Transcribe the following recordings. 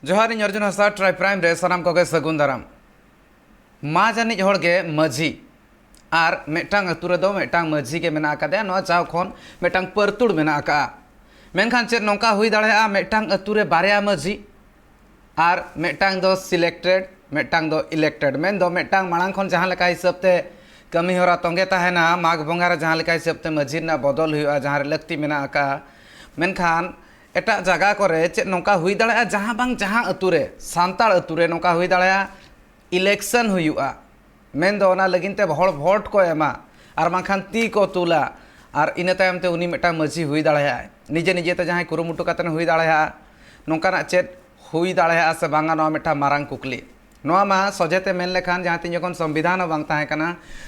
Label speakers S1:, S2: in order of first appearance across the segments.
S1: जोहार इन Arjun Hansda try prime रे सनाम कोगे सगुन दाराम मा जानिज होड़गे माझी और मेटांग अतु रे दो मेटांग माझी के मेना आकादे नो चाव खोन मेटांग परतुड़ मेना आका मेनखान चेद नोंका हुई दाड़ेया मेटांग अतु रे बारया माझी और मेटांग दो सिलेक्टेड मेटांग दो इलेक्टेड मेन दो मेटांग मांग खन जहां लेका हिसाब ते कमी होरा तोंगे ताहेना माघ बंगा रे जहां लेका हिसाब ते माझी ना बदल हुआ जहां रे लक्ति मेना आका मेनखान एटा जगह करे चेद नोंका हुई दाड़ेया जहां बांग जहां अतु रे सांताड़ अतु रे नोंका हुई दाड़ेया इलेक्शन हुआ मेन दो ना लगिन ते हर भोट को एमा और बांखान ती को तुला और इन तायम ते उनी मेटा माझी हुई दाड़ेया निजे निजे ते जहां कुरुमुटु कातन हुई दाड़ेया नोंकाना चेद हुई दाड़ेया से बांगा नो मेटा मारांग कुकली नोआ मा सजेते मेन लेखान जहां तीन जखन संविधान हो बांग ताहे कना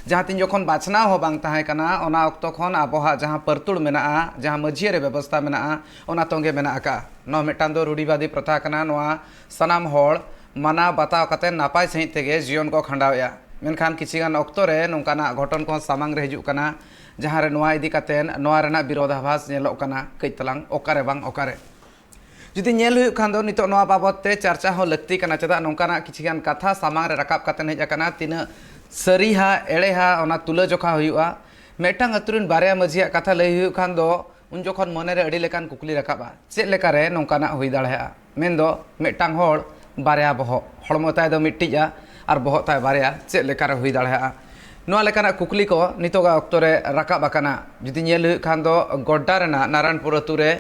S1: जहां तीन जखन बाचना हो बांग ताहे कना ओना अक्तो खन आबोहा जहां परतुड़ मेना जहां माझी रे व्यवस्था मेना ओना तोंगे मेना आका नो मेटान दो रूढ़िवादी प्रथा कना नोआ सनाम होड़ माना बताव कते नापाय सहित तेगे जीवन को खंडावया मेनखान किछिगान अक्तो रे नोंकाना घटन को सामांग रे हिजुग कना जहां रे नोआ इदी कतेन नोआ रेना विरोधाभास नेलोग कना कई तलांग ओकारे बांग ओकारे जुदी नेल हुई खान दो नितो नोआ बाबत ते चर्चा हो लगती कना चदा नोंकाना किछिगान कथा सामांग रे रकाब कतेन हेज कना तिना सरी हा एड़े हा ओना तुला जोखा हुआ मेटांग अतुरिन बारया माझिया कथा लई हुई खान दो उन जोखन मने रे अड़ी लेकान कुकली रकाबा चेद लेका रे नोंकाना हुई दाड़ेया मेन दो मेटांग होड़ बारया बहो हड़मो ताय दो मिट्टिजा और बहो ताय बारया चेद लेका रे हुई दाड़ेया नोआ लेकाना कुकली को नितोगा अक्तो रे रकाब आकाना जुदी नेल हुई खान दो गोड्डा रेना नारायणपुर अतु रे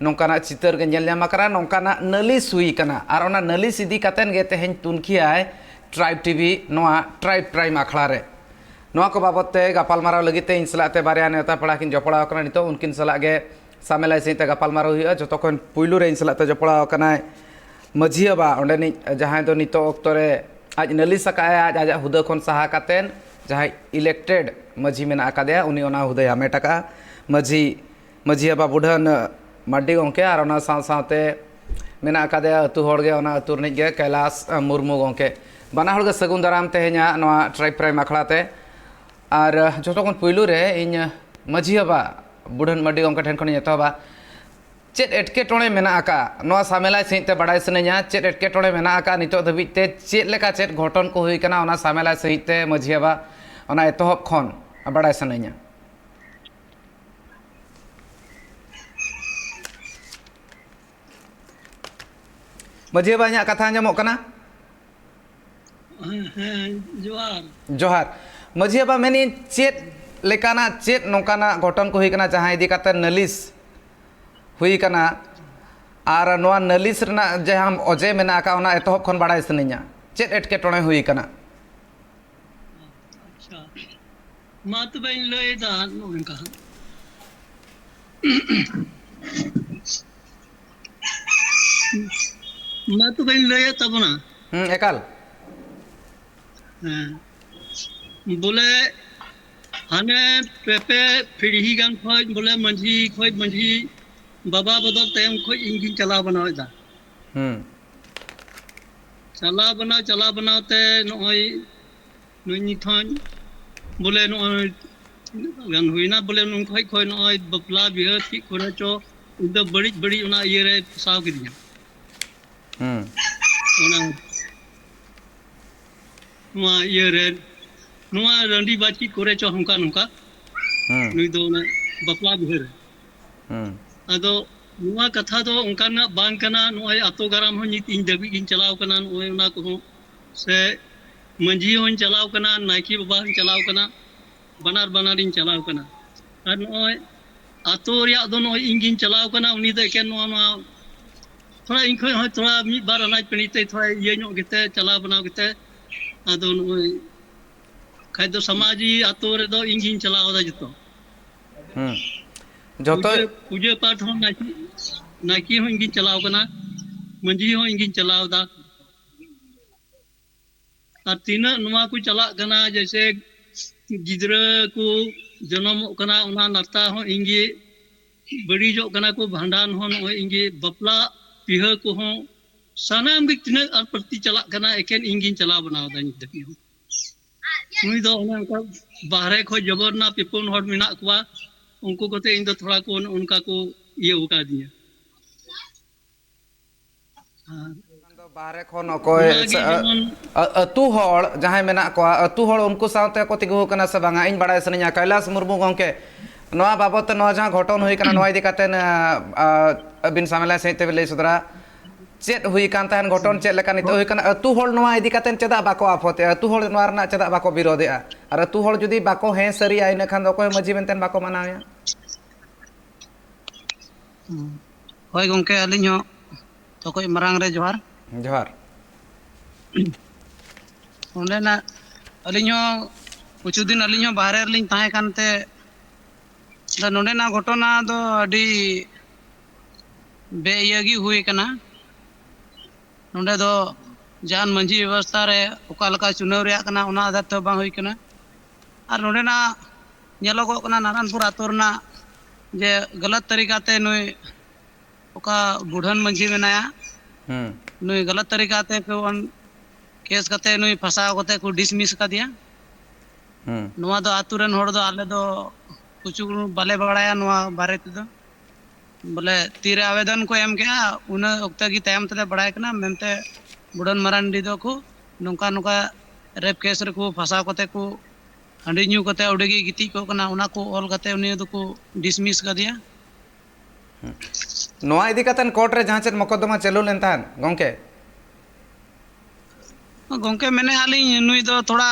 S1: नोंकाना चितर गे नेल ᱧᱟᱢ ᱟᱠᱟᱱᱟ नोंकाना नालिस हुई कना और ओना नालिस इदी कतेन गे तेहेñ तुनखियाय ट्राइब टीवी नोआ ट्राइब प्राइम आखड़ा रे नोआ को बाबत ते गपालमाराव लगिते इन सलाते बारया नेता पड़ा किन जपड़ा कना नितो उनकिन सला गे सामेलाय सहित गपालमाराव हुआ जतो खन पुइलु रे इन सलाते जपड़ा कना माझी बा ओंडे नि जहां दो नितो अक्तो रे आज नालिस आकाय आज आज हुदा खन सहा कतेन जहां इलेक्टेड माझी मेना आकादे उनी ओना हुदा हामेटाका माझी माझी बा बुढ़न माडी गंके और ओना साव सावते मेना आकादे अतु होड़गे ओना अतु रिनिज गे कैलाश मुर्मू गंके बाना होड़गे सगुन दाराम तेहेñा नोआ ट्राइब प्राइम आखड़ाते और जतो खन पुइलु रे इन माझी बा बुढ़न माडी गंके ठेन खन एतहबा चेद एटकेटोणे मेना आका नोआ सामेलाय सहित बाड़ाय सनेñा चेद एटकेटोणे मेना आका नितो धबित ते चेद लेका चेद घटन को हुई कना ओना सामेलाय सहित माझी बा ओना एतहब खन बाड़ाय सनेñा माझी बा कथा आंजमोग कना
S2: जोहार
S1: जोहार माझी बा मेनी चेद लेकाना चेद नोंकाना घटन को हुई कना जहां इदी कते नालिस हुई कना और नोआ नालिस रना जहां अजे मेना का ओना एतहब खन बाड़ाय सनेñा चेद एटकेटोणे हुई कना
S2: अच्छा मा तबे लय दा नोंका मा तबे लय तबना
S1: एकाल
S2: बोले हाने पेपे फिरही गान खोज बोले मंझी बाबा बदल तयम खोज इंगिन चला बनावदा चला बनाते नोय नोनी थन बोले नोय गान हुईना बोले नुन खोज नोय बपला बिहा ठीक करे चो उद बड़ी उना ये रे फसाव गिदिया ओना नुआ ये रे नुआ रंडी बाची करे चो हमका नुका नुई दो ना बपला बिहा रे अदो नुआ कथा दो उनकाना बांग कना नोय आतो गराम हो नित इन दबी गिन चलाव कना नोय उना को से मंझी होन चलाव कना नाइकी बाबा होन चलाव कना बनार इन चलाव कना और नोय आतो रिया दो नोय इंगिन चलाव कना उनी दे के नुआ थोड़ा इनखो थोड़ा मी बार अनाज पनीते थोड़ा ये नो गते चलाव बनाव गते अदो नोय खाय दो समाजी आतो रे दो इंगिन चलाव दा जतो
S1: जतो
S2: पूजा पाठ हो नाइकी हो इंगिन चलाव कना मंझी हो इंगिन चलाव दा और तीना नुआ को चला कना जैसे गिदरा को जन्म कना उना नर्ता हो इंगी बड़ी जो कना को भांडान हो नो इंगी बपला पिहा को हो सानाम के तिना और प्रति चला कना एकेन इंगिन चला बनाव दा निदपि हो नुई दो उना का बाहरे खो जबर ना पिपुन हड़ मिना कुआ उनको कोते इन दो थोड़ा को उनका को ये होका दिया
S1: बाहरे खन अकोय अतु हड़ जहां मेना को अतु हड़ उनको साथे को तिगु कना से बांगा इन बड़ाय सनिया कैलाश मुर्मू गंके नवा बाबत नवा जहां घटन हुई कना नवा इदी काते अबिन सामेला सहित लay सुदरा चेत हुई कान तहन घटन चेत लेका नित हुई कना अतु हड़ नवा इदी काते चेदा बाको आफोते अतु हड़ नवा रना चेदा बाको विरोधेआ और अतु हड़ जुदी बाको हे सरी आइन खान दो कोय मजी मेनतेन बाको मानावया
S3: होय गंके अलिញहो तो कोई मरांग रे जोहार
S1: जोहार
S3: ओंडेना अलिញहो कुछ दिन अलिញहो बाहरे लिñ ताहे कानते दा नोंडेना घटना दो अडी बेइयागी हुई कना नोंडे दो जान मंजी व्यवस्था रे ओका लका चुनाव रे कना ओना आधार तो बांग हुई कना और नोंडेना नेलोगो कना नारायणपुर आतोरना जे गलत तरीका ते नुई ओका बुढ़न मंजी मेनाया नुई गलत तरीका ते को केस कते नुई फसाव कते को डिसमिस का दिया नुआ दो आतु रेन होड़ दो आले दो कुछ बाले बड़ाया नुआ बारे ते दो बोले तीरे आवेदन को एम के उन ओक्ता की तयम ते बड़ाय कना मेनते बुढ़न मरांडी दो को नुका नुका रेप केस रे को फसाव कते को हंडी न्यू कते उडेगी गिती को कना उना को ऑल कते उनी दो को डिसमिस का दिया
S1: नवा इदी कातन कोर्ट रे जहां चेत मकदमा चालू लेन तान गंके
S3: गंके मैंने आलिኝ नुई दो थोड़ा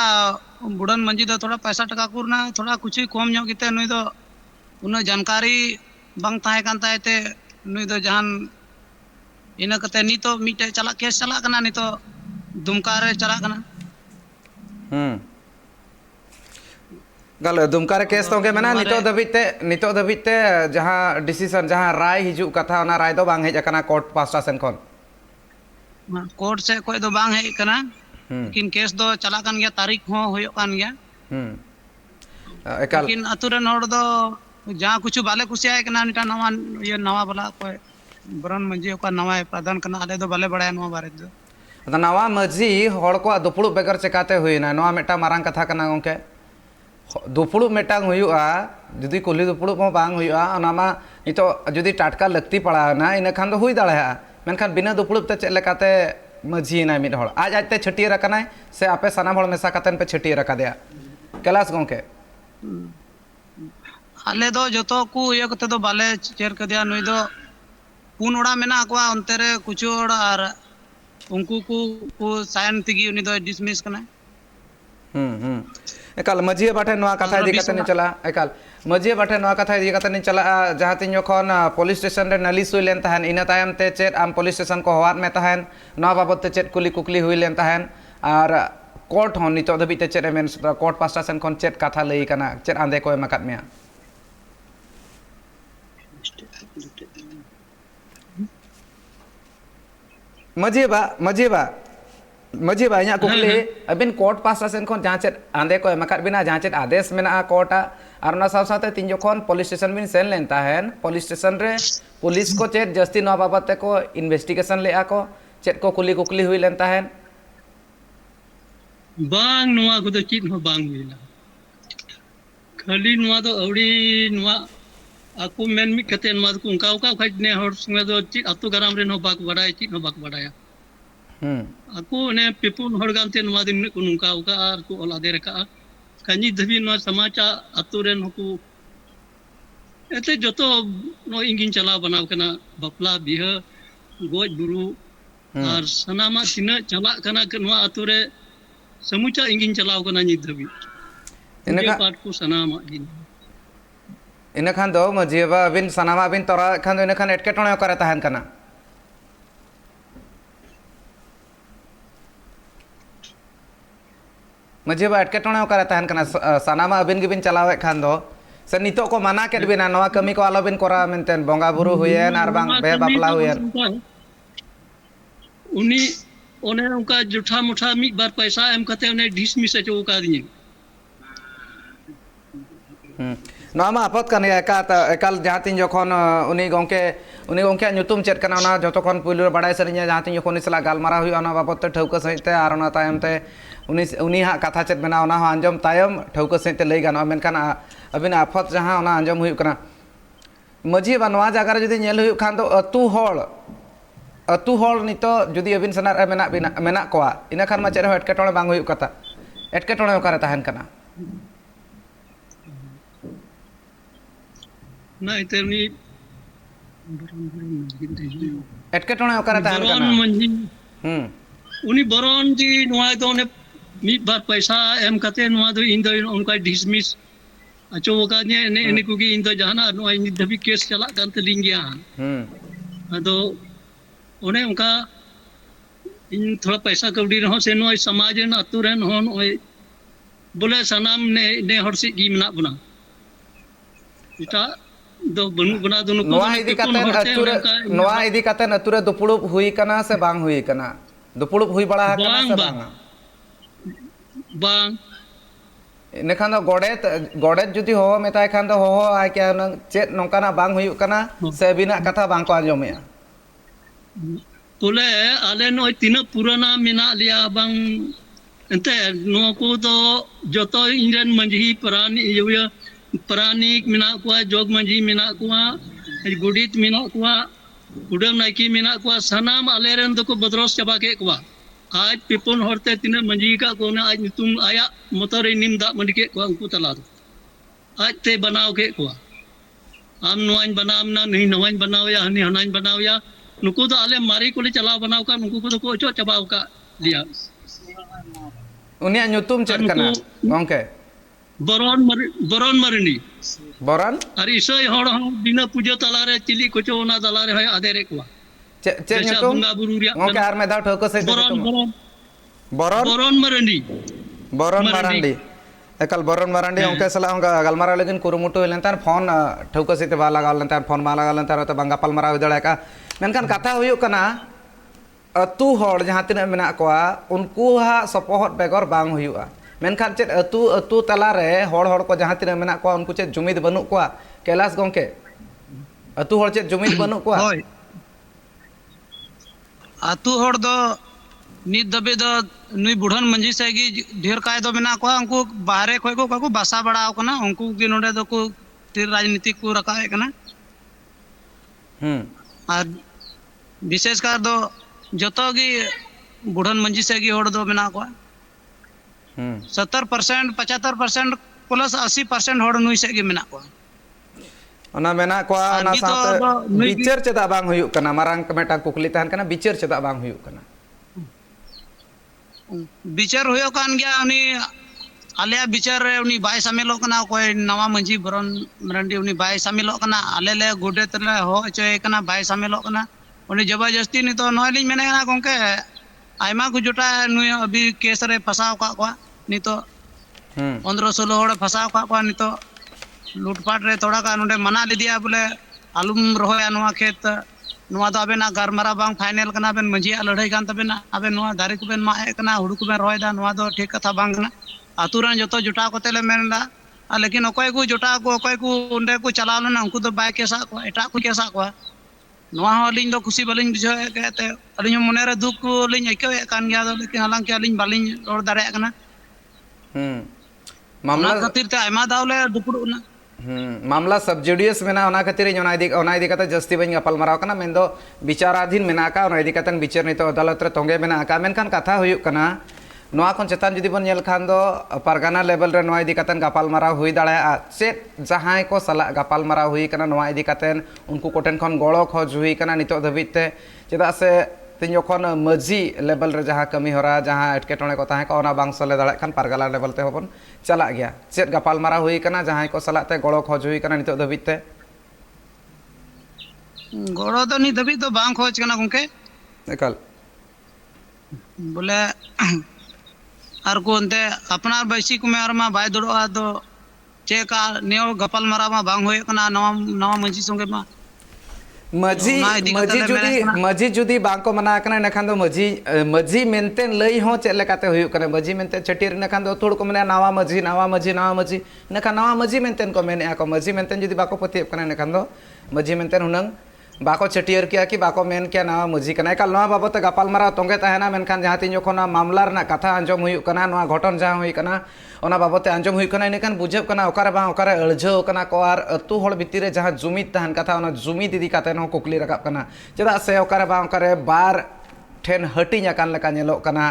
S3: बुढ़न मंजी दो थोड़ा पैसा टका कुरना थोड़ा कुछ ही कम ᱧᱚᱜ गिते नुई दो उन जानकारी बांग ताहे कान ताहे नुई दो जहान इना कते नितो मिटे चला केस चला कना नितो दुमका रे चला कना गल
S1: दुमका रे केस तो के मेना नितो दबिते जहां डिसीजन जहां राय हिजु कथा ओना राय दो बांग हेज कना कोर्ट पास्टा सेन कोन
S3: कोर्ट से कोई दो बांग हेज कना लेकिन केस दो चला कान गया तारीख हो होयो कान गया
S1: एकाल
S3: लेकिन अतुरन होड़ दो जहां कुछ बाले कुसिया कना निटा नवा ये नवा वाला कोई बरन मंजी का नवा प्रधान कना आले दो बाले बड़ाया नवा बारे दो
S1: नवा मजी होड़ को दुपुड़ बेगर चेकाते हुईना नवा मेटा मारांग कथा कना गंके दुपुड़ मेटांग हुआ जुदी कुली दुपुड़ को बांग हुआ ओना मा नितो जुदी टाटका लगती पड़ाना इन खान दो हुई दाड़ेया मेनखान बिना दुपुड़ ते चेक लेकाते मजी ना मिड होड़ आज ते छटियर रकनाय से आपे सानाम होड़ मेसा कातन पे छटियर रकादेया कैलाश गंके
S3: आले दो जतो को ये कते दो बाले चेर कदिया नुई दो पुन ओड़ा मेना अकवा अंते रे कुछ ओड़ा और उनको को साइन तिगी उनी दो डिसमिस कना
S1: एकाल मजी बाटे नवा कथा इदी काते नि चला एकाल मजी बाटे नवा कथा इदी काते नि चला जहां तिन जखन पुलिस स्टेशन रे नालिस हुई लेन तहन इना तायम ते चेत आम पुलिस स्टेशन को हवात में तहन नवा बाबत ते चेत कुली कुकली हुई लेन तहन और कोर्ट हन नितो दबि ते चेत मेन कोर्ट पास्टा सेन कोन चेत कथा लई कना चेत आंदे को एमाकात मेया मजीबा इना कुकली अबिन कोर्ट पास्टा सेन कोन जहां चेत आंदे को एमाकात बिना जहां चेत आदेश मेना कोर्टा और ना साथ साथ तीन जखन पुलिस स्टेशन बिन सेन लेन ताहेन पुलिस स्टेशन रे पुलिस को चेत जस्ती नवा बाबत को इन्वेस्टिगेशन लेआ को चेत को कुली कुकली हुई लेन ताहेन
S2: बांग नवा को चित हो बांग हुईला खाली नवा दो अवड़ी नवा aku men mi katen ma ku ka ka ne hor sunga do chit atu garam ren ho bak badai chit ho bak badaya aku ne pipun hor gam ten ma din ku nungka ka ar ku ola der ka kanyi dhabi no samacha atu ren ku ete joto no ingin chala banaw kana bapla biha goj buru ar sanama sina chala kana no atu re samucha ingin chalaw kana ni dhabi ene part ku sanama din
S1: इन खान दो मजीबा बिन सनामा बिन तोरा खान दो इन खान एटकेटोणे करे तहन कना मजीबा एटकेटोणे करे तहन कना सनामा अबिन given चलावे खान दो से नितो को मना के बिना नवा कमी को आलो बिन कोरा maintain bhunga Buru Huyen are बांग बे बापला हुयेन
S2: उनी ओने उनका जुठा मुठा मी बार पैसा एम कते उन्हें डिसमिस चो का दिए
S1: नवा आपत कन एकाल जहां तीन जखन उनी गंके नुतुम चेत कना ओना जतो खन पुइलु बडाय सरिया जहां तीन जखन इसला गालमारा हुई ओना बाबत ते ठौका सहित आर ओना तायम ते उनी हा कथा चेत मेना ओना हो अंजम तायम ठौका सहित लई गानो मेनखान अबिन आफत जहां ओना अंजम हुई कना मजी बा नवा जगह रे जदी नेल हुई खान तो अतु होड़ ᱟᱹᱛᱩ ᱦᱚᱲ ᱱᱤᱛᱚᱜ ᱡᱩᱫᱤ ᱟᱹᱵᱤᱱ ᱥᱮᱱᱟᱜ ᱨᱮ ᱢᱮᱱᱟᱜ ᱠᱚᱣᱟ ᱤᱱᱟᱹ ᱠᱷᱟᱱ ᱢᱟ ᱪᱮᱫ ᱦᱚᱸ ᱮᱴᱠᱮᱴᱚᱬᱮ ᱵᱟᱝ ᱦᱩᱭᱩᱜ ᱠᱟᱛᱟ ᱮᱴᱠᱮᱴᱚᱬᱮ ᱚᱠᱟᱨᱮ ᱛᱟᱦᱮᱱ ᱠᱟᱱᱟ
S2: ना इतनी
S1: एटकेटोणे ओकारे ताहन
S2: बरन
S1: कना
S2: मंझी उनी बरन जी नोआ दो ने मिद बार पैसा एम कते नोआ दो इन दो उनका डिसमिस अचो वकाने ने एने कुगी इन दो जहाना नोआ इन धबी केस चला कांते लिंगिया अदो ओने उनका इन थोड़ा पैसा कवडी रहो से नोआ समाज न अतु रेन होन ओय बोले सनाम ने हरसी गी मना बना इटा दो बनु बना दोनो को
S1: नोआ इदी कातेन अतुरे नोआ इदी कातेन अतुरे दुपुड़ुब हुई कना से बांग हुई कना दुपुड़ुब हुई बड़ा कना से बांग
S2: बांग
S1: इन खान दो गोडेत जुदी हो मेताय खान दो हो आय क्या चेत नोंकाना बांग हुई कना से बिना कथा बांग को आंजोमेया
S2: बोले आले नो तीना पुराना मिना लिया बांग एंते नो को तो जतो इंजन मंजी परानिक मिना कुआ जोग मंजी मिना कुआ गुडित मिना कुआ उडम नाइकी मिना कुआ सनाम आलेरन दको बदरोस चबा के कुआ आज पिपन हरते तिना मंजी का कोना आज तुम आया मोटर निम दा मंडी के कुआ उनको तला आज ते बनाओ के कुआ आम नोआन बनाम ना नहीं नोआन बनाओ या हनी हनान बनाओ या नुको तो आले मारी कोले चलाव बनाओ का नुको को तो को चो चबाओ का लिया
S1: उनिया nyutum चेक कना गोंके
S2: बरन मरनी
S1: बरन
S2: अरे इसोय हड़ बिना पूजा तलारे चिली कोचो ना तलारे है आदेरे कुआ
S1: चे nyutum गोंके आर में दा ठोको से
S2: बरन मरनी
S1: मारांडी एकल बरन मारांडी ओंके सला होगा गलमारा लेकिन कुरुमुटु लेंतार फोन ठोको से बा लगा लेंतार फोन मा लगा लेंतार तो बंगा पालमारा दड़ा का मेनखान कथा हुयुक कना अतु हड़ जहां तिना मेना कोआ उनको हा सपोहट बेगर बांग हुयुआ मेनखान चेत अतु तलारे हड़ को जहां तिना मेना कोआ उनको चेत जुमिद बनु कोआ कैलाश गोंके अतु हड़ चेत जुमिद बनु कोआ
S3: होय अतु हड़ दो नित दबे दो नुई बुढ़न मंजी से गी ढेर काय दो मेना कोआ उनको बाहरे खोय को बासा बड़ाव कना उनको गी नोडे दो को तिर राजनीति को रखाए कना और विशेषकर दो जतो गी बुढ़न मंजी से गी हड़ दो मेना कोआ 70% 75% प्लस 80% हड़ नुई से गी मेना कोआ
S1: ओना मेना कोआ ना साथे बिचार चेदा बांग हुयुक कना मारांग कमेटा कुकली तहन कना बिचार चेदा बांग हुयुक कना
S3: बिचार होयो कान गया उनी आले बिचार रे उनी बाय सामिलो कना कोई नवा मंजी बरन मरंडी उनी बाय सामिलो कना आले ले गोडे तले हो चोय कना बाय सामिलो कना उनी जबरदस्ती नि तो नोलिन मेने ना गोंके आयमा को जोटा नुई अभी केस रे फसाव का कोआ नि तो 15-16 हड़ फसाव का कोआ नि तो लूटपाट रे थोड़ा का नोडे मना लिदिया बोले आलुम रोया नवा खेत नवा दो आबेना गारमारा बांग फाइनल कना बेन मंजिया लड़ाई कान तबेना आबे नवा दारी को बेन माए कना हुड़ू को बेन रोयदा नवा दो ठीक कथा बांग ना आतुरान जतो जुटा को तेले मेनदा लेकिन अकय को जुटा को अकय को उंडे को चलाव लेना उनको तो बाय केसा को एटा को केसा को नवा अलिंग दो खुशी बलिंग बुझे कहते अलिंग मने रे दुख को लिंग अइकवे कान गया दो लेकिन हालांकि अलिंग बालिंग रोड दारे कना मामला खातिर ते आयमा दावले दुपुड़ ना
S1: मामला सब्जुडियस मेना ओना खातिर ओना इदी कते जस्ती बइन गपाल माराव कना मेंदो विचाराधीन मेना का ओना इदी कतन विचार नितो अदालत रे तोंगे मेना का मेनखान कथा हुयुक कना नोआ कोन चेतान जुदी बन नेल खान दो परगाना लेवल रे नोआ इदी कतन गपाल माराव हुई दाड़ा चेत जहां को सला गपाल माराव हुई कना नोआ इदी कतन उनको कोटेन खन गड़ो खोज हुई कना नितो धबिते चेदा से तीन जखन मजी लेवल रे जहां कमी होरा जहां एटकेटोणे को ताहे को ओना बांग सले दाड़ा खान परगाला लेवल ते होबन चला गया चेत गपाल माराव हुई कना जहां को सलाते गड़ो खोज हुई कना नितो धबिते
S3: गड़ो तो नि धबी तो बांग खोज कना गोंके
S1: एकल
S3: बोले आर को अंते अपनार बैसी को में आर मा बाय दड़ो तो चेका नेओ गपाल मारा मा बांग होय कना नवा मंजी संगे मा
S1: मजी जुदी बांको मना कना नखान दो मजी मेंटेन लई हो चेक लेकाते हुयुक कना मजी मेंटेन छटिर नखान दो थोड़ को मने नवा मजी नखान नवा मजी मेंटेन को मेने को मजी मेंटेन जुदी बाको पतियप कना नखान दो मजी मेंटेन हुनंग बाको छटियर किया कि बाको मेन किया नवा मजी कना एकाल नवा बाबत गपाल मारा तोंगे तहना मेनखान जहाँ तीन जोखन मामला रना कथा आंजम हुई कना नवा घटन जहाँ हुई कना ओना बाबते आंजम हुई कना इनेकान बुझेब कना ओकारे बा ओकारे अळझाव कना को आर अतु हड़ भितर जहाँ जुमिद तहन कथा ओना जुमिद इदी काते नो कुकली रकाब कना चेदा से ओकारे बा ओकारे बार ठेन हटिंग अकान लेका नेलोग कना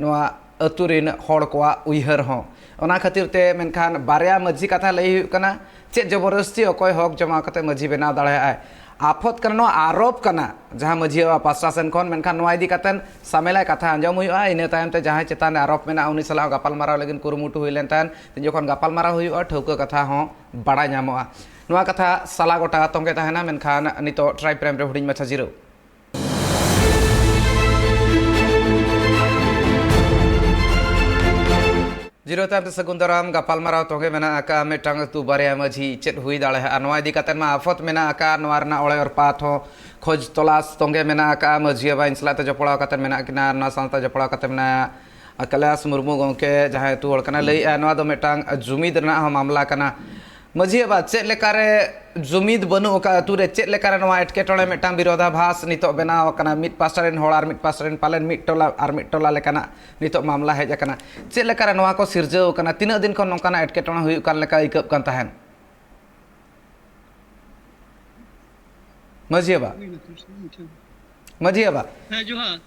S1: नवा अतु रिन हड़ कोआ उइहर हो ओना खातिर ते मेनखान बारया मजी कथा लई हुई कना चेद जबरदस्ती अकय हक जमा कते मजी बनाव दाड़ेआय आफत करना आरोप करना जहाँ मजी पास्टा सेन खन मेनखान नवा इदी कातेन सामेलाय कथा आंजम हुआ इन तायम ते जहाँ चेतान आरोप मेना उनी सलाह गपाल माराव लगिन कुरुमुटु हुई लेन तान जोखन गपाल माराव हुआ ठौका कथा हो बड़ा नामोआ नवा कथा साला गोटा तोंगे तहना मेनखान नितो ट्राई प्राइम रे हुडिंग माछा जिरो जिरो ताम सगुन दाराम गपाल माराव तोंगे मेना आका मेटांग तु बारे मजी चेत हुई दाड़े नवा इदी कातेन मा आफत मेना आका नवा रना ओळे और पाथ हो खोज तलाश तोंगे मेना आका मजी बा इंसलाते जपड़ाव कातेन मेना किना ना सानता जपड़ाव कातेन मेना कैलाश मुर्मू गंके जहाँ तु हड़ कना लई नवा दो मेटांग जुमिद रना हो मामला कना मजी बा चेत लेकारे जुमिद बनु का अतुरे चेत लेकारे नवा एटकेटोळे मेटांग विरोधाभास नितो बनाव कना मिट पास्टरेन होड़ आर मिट पास्टरेन पालेन मिट टोला लेकाना नितो मामला हेज कना चेत लेकारे नवा को सिरजाव कना तीना दिन खन नोंकाना एटकेटोळे हुयु कान लेका इकब कान तहन मजियाबा मजियाबा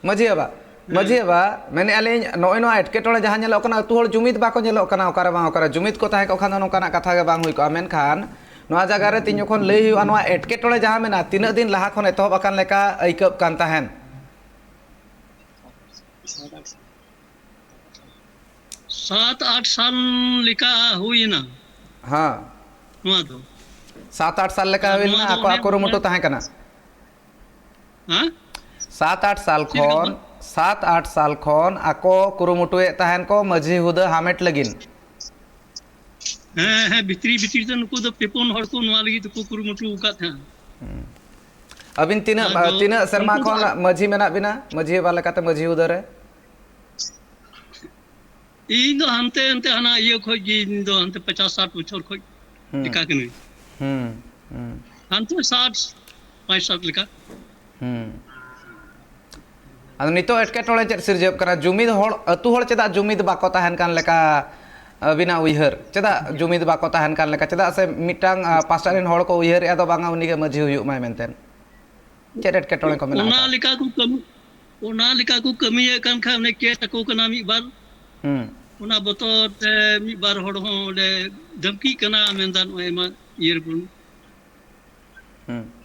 S1: मजियाबा मजियाबा मैंने अलिंग नोय नो एटकेटोळे जहाँ नेलो कना अतु हड़ जुमिद बाको नेलो कना ओकारे बा ओकारे जुमिद को ताहे को खान नोंकाना कथा गे बांग हुई को मेनखान नवा जगह रे तीन जोखन लई हुआ नवा एटकेटोळे जहाँ मेना तीना दिन लहा खन एतहब अकान लेका इकब कान तहन
S2: 7-8 साल लेका हुई ना
S1: हाँ
S2: नवा दो
S1: 7-8 साल लेका हुई ना आको कुरुमुटु ताहे कना
S2: हाँ
S1: 7-8 साल खन 7-8 साल खन आको कुरुमुटुए तहन को मजी हुदा हामेट लगिन
S2: हाँ भित्री भित्री तो नुकु दो पेपोन हड़ को नवा लगी तो को कुरुमुटु उका था
S1: अबिन तीना शर्मा खन मजी मेना बिना मजी वाला काते मजी हुदा रे
S2: इन दो हंते हंते हना ये खोज इन दो हंते 50-60 बछर खोज लिखा के नहीं हंते 60-65 लिखा अद नितो
S1: एटकेटोळे चेद सिरजेब कना जुमिद हड़ अतु हड़ चेदा जुमिद बाको तहन कान लेका बिना उइहर चेदा जुमिद बाको तहन कान लेका चेदा से मिटांग पास्टारिन हड़ को उइहर या दो बांगा उनी के मजी हुयु माय मेनतेन चेद एटकेटोळे को मेना
S2: ओना लिका को कमी कान खा ने के तको कना मी बार ओना बतो ते मी बार हड़ हो ले धमकी कना मेनदान ओएमा ईयर बुन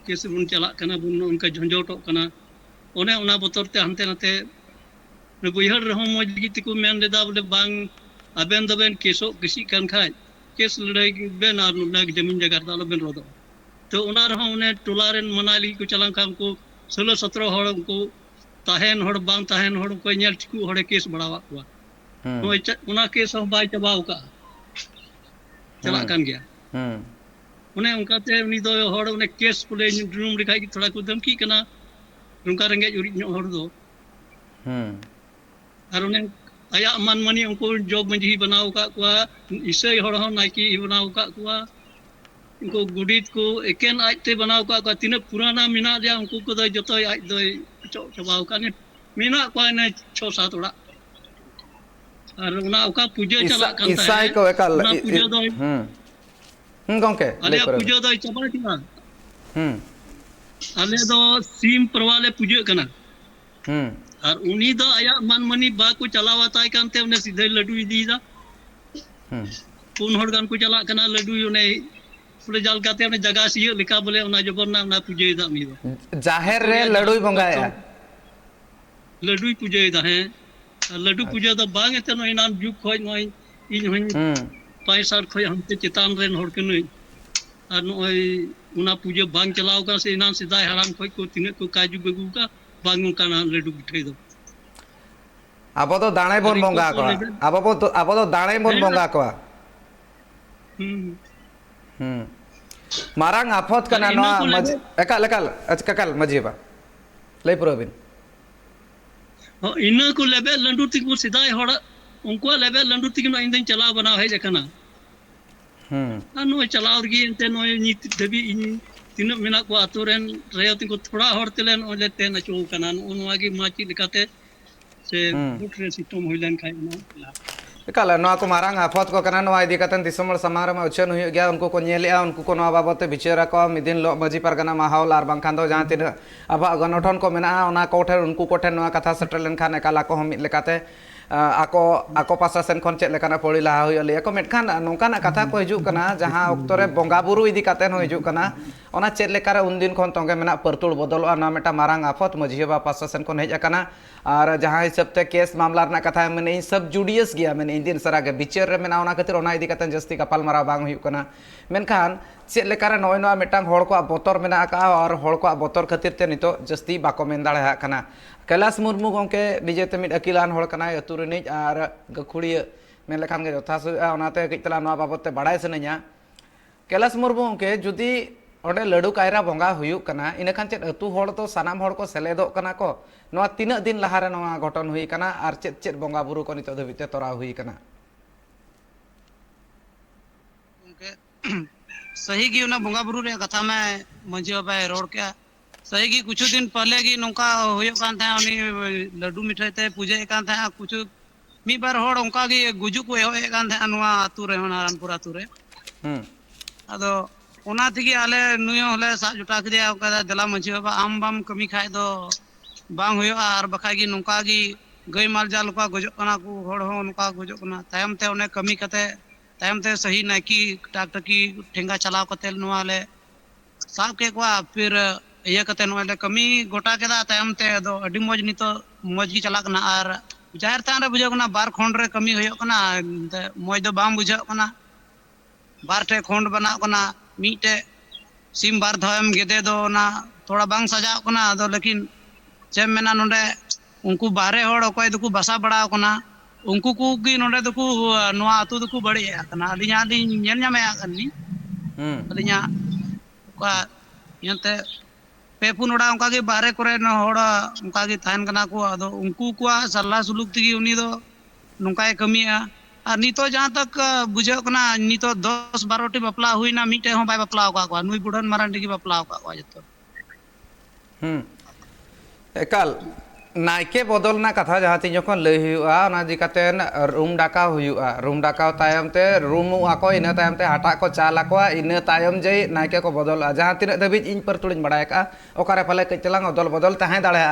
S2: केस बुन चला कना बुन उनका झंझोटो कना ओने ओना बतोर ते हंते नाते बुइहर रहो मज लगी तिको मेन लेदा बोले बांग अबेन दबेन केसो किसी कान खाय केस लड़ाई बेन आर नग जमीन जगह दालो बेन रोदो तो ओना रहो ओने टोलारेन मनाली को चलां काम को 16-17 हड़ को ताहेन हड़ बांग ताहेन हड़ को नेल टिकु हड़े केस बढ़ावा को ओना केस हो बाय चबाव का चला कान गया ओने उनका ते उनी दो हड़ ओने केस बोले ड्रूम लिखाई की थोड़ा को धमकी कना रुंका रेंगे उरी नो हड़ दो आर ओने आया मान मानी उनको जॉब मंजी बनाव का कुआ इसई हड़ हो नाइकी बनाव का कुआ उनको गुडीत को एकेन आजते बनाव का कुआ तिने पुराना मिना दिया उनको को दो जतो आज दो चबाव का ने मिना को ने 6-7 ओड़ा आर ओना ओका पूजा चला कान
S1: ईसाई को एकाल
S2: पूजा दो
S1: गंके
S2: अले पूजा दो चबा किना अले दो सीम परवाले पूजा कना और उनी दो आया मन मनी बा को चलावा ताय कानते उन्हें सीधे लड्डू दी दा पुन हड़ गान को चला कना लड्डू उन्हें पुरे जाल काते उन्हें जगह सिय लिखा बोले उना जबरना उना पूजे दा मी दो
S1: जाहिर रे लड्डू बंगाया
S2: लड्डू पूजे दा है लड्डू पूजे दा बांग एते नो इनान जुग खोय नो इन हन 5-7 खोय हमते चितान रेन हड़ के नो और नो उना पूजे बांग चलाव का से इनान सिधाय हराम खोय को तिने को काजू बेगू का बांगू काना लड्डू बिठाई दो
S1: अब तो दाणे बोन बंगा को अब तो दाणे बोन बंगा को मारांग आफत कना नो मज एकाल एकाल अचकल मजीबा लई पुरोबिन
S2: हो इना को लेबे लंडू तिक को सिधाय हड़ उनको लेबे लंडू तिक नो इंदन चला बना है जकना नो चलाव गी एंते नो नीत दबी इन तीना मेना को आतु रेन रेयो तिको थोड़ा हर तेले नले तेन अचो कना नोआ गी मा ची लेकाते से बुट रे सिस्टम होइलन खाय ना
S1: Kalau no aku marang afot ko kana no ID katan disomol samara ma uchen huyu gya unku ko nyelea unku ko no babote bicara ko midin lo maji pargana mahal ar bangkhan do jahan tin aba ganothon ko mena ona ko ther unku ko ther no katha settle len khan ekala ko homit lekate ako pasasen kon chet lekana poli laha huyu le ko metkan nongkana katha ko hijuk kana jaha oktore bonga buru idi katen ho hijuk kana ona chet lekare undin kon tonge mena pertul bodol na meta marang afot maji ba pasasen kon hej akana और जहाँ हिसाब ते case मामला रना कथा मैंने सब जुडियस गया मैंने इंदिन सरा के बिचार रे मेना ओना खातिर ओना इदी कतन जस्ती कपाल मारा बांग हुई कना मेनखान चेक लेकारे नय नय मेटांग हड़ को बोतर मेना का और हड़ को बोतर खातिर ते नितो जस्ती बाको मेन दाड़ा कना कैलाश मुर्मू गंके निजेते मिड अकिलान हड़ कना अतु रिनिज और गखुड़िया मेन लेखान गे जथा ओनाते कितला नवा बाबते बाड़ाय सनेया कैलाश मुर्मू गंके जुदी ओडे लडू कायरा बंगा हुयुक कना इनखान चेत अतु हड़ तो सानाम हड़ को सेलेदो कना को नवा तीना दिन लहारे नवा घटन हुई कना और चेत चेत बंगा बुरु को नितो धबिते तोरा हुई कना
S3: सही की उना बंगा बुरु रे कथा में मंजी बाबा रोड के सही की कुछ दिन पहले की नौका हुयुक कान था उनी लड्डू मिठाई ते पूजे कान था कुछ मी बार होड़ उनका की गुजु को ए कान था नवा अतु रे नारायणपुर अतु रे अदो ओना थी आले नुयो हले सा जुटा कदिया ओका दला मंजी बाबा आम बाम कमी खाय दो बांग हुयो आर बखा की नौका की गई माल जाल का गजो कना को होड़ हो नौका गजो कना तायम ते ओने कमी कते तायम ते सही नाकी डॉक्टर की ठेंगा चलाव कते नवाले साब के को फिर ये कते नवाले कमी गोटा केदा तायम ते दो अडी मौज नितो मौज की चला कना आर जाहिर तान रे बुझो कना बार खोंड रे कमी हुयो कना मौज दो बाम बुझो कना बार ठे खोंड बना कना मीटे सिम बार धोएम गेदे दो ना थोड़ा बांग सजाव कना दो लेकिन चे मेना नोडे उनको बाहरे होड़ अकय दुकु बसा बड़ा कना उनको को की नोडे दुकु नोआ अतु दुकु बड़ी कना अलिया अलिन ñel ñame akani अलिया का यंते पेपुन ओड़ा उनका के बाहरे करे न होड़ उनका के थान कना को अदो उनको को सल्ला सुलुक तगी उनी दो नुकाय कमिया और नितो जहां तक बुझो कना नितो 10-12 टी बपला हुईना मीटे हो बाय बपला का नुई बुढ़न मारांडी की बपला का जतो
S1: एकाल नायके बदलना कथा जहाँ तीन जखन लय हुआ ना जिकातेन रूम डाका हुआ रूम डाका तायम ते रूम आको इन तायम ते हटा को चाल आको इन तायम जे नायके को बदल जहाँ तीन धाबिज इन पर तुलिन बड़ाय का ओकारे फले कचलांग अदल बदल ताहे दाड़ा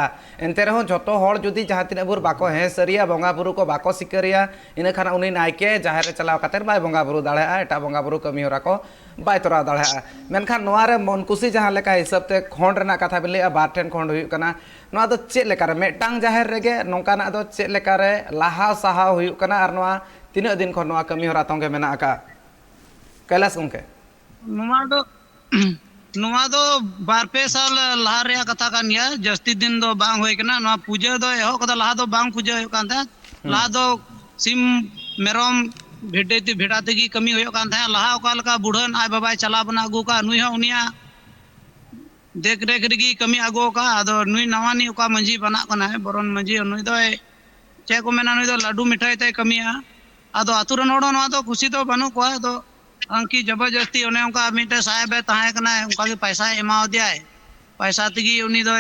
S1: एनते रहो जतो हड़ जुदी जहाँ तीन बुर बाको हे सरिया बंगा बुरु को बाको सिकरिया इन खाना उनी नायके जहाँ रे चलाव कातेर बाय बंगा बुरु दाड़ा एटा बंगा बुरु कमी होरा को बाय तोरा दाड़ा मेनखान नोआरे मनकुसी जहाँ लेका हिसाब ते खोंड रेना कथा बिले बार ठेन खोंड हुई कना नोआ दो चेक लेकारे मेटांग जाहिर रेगे नोंकाना दो चेक लेकारे लाहा साहा हुई कना आर नोआ तीना दिन खन नोआ कमी होरा तोंगे मेना का कैलाश गंके
S3: नोआ दो बार पे साल लहा रे कथा कान या जस्ती दिन दो बांग होय कना नोआ पूजा दो एहो कदा लहा दो बांग पूजा होय कान था लहा दो सिम मेरम भेडेती भेड़ाते की कमी होय कान था लहा ओका लका बुढ़न आय बाबा चला बना अगु का नुई हो उनिया देख रेख रगी कमी आगो का अदो नुई नवानी ओका मंजी बना कना है बरन मंजी नुई दो चे को मेना नुई दो लाडू मिठाई ते कमिया अदो आतु रन होड़ नवा दो खुशी तो बानु को दो अंकी जबरदस्ती ओने उनका मिटे साहेब ताहे कना उनका की पैसा एमाव दिया है पैसा तगी उनी दो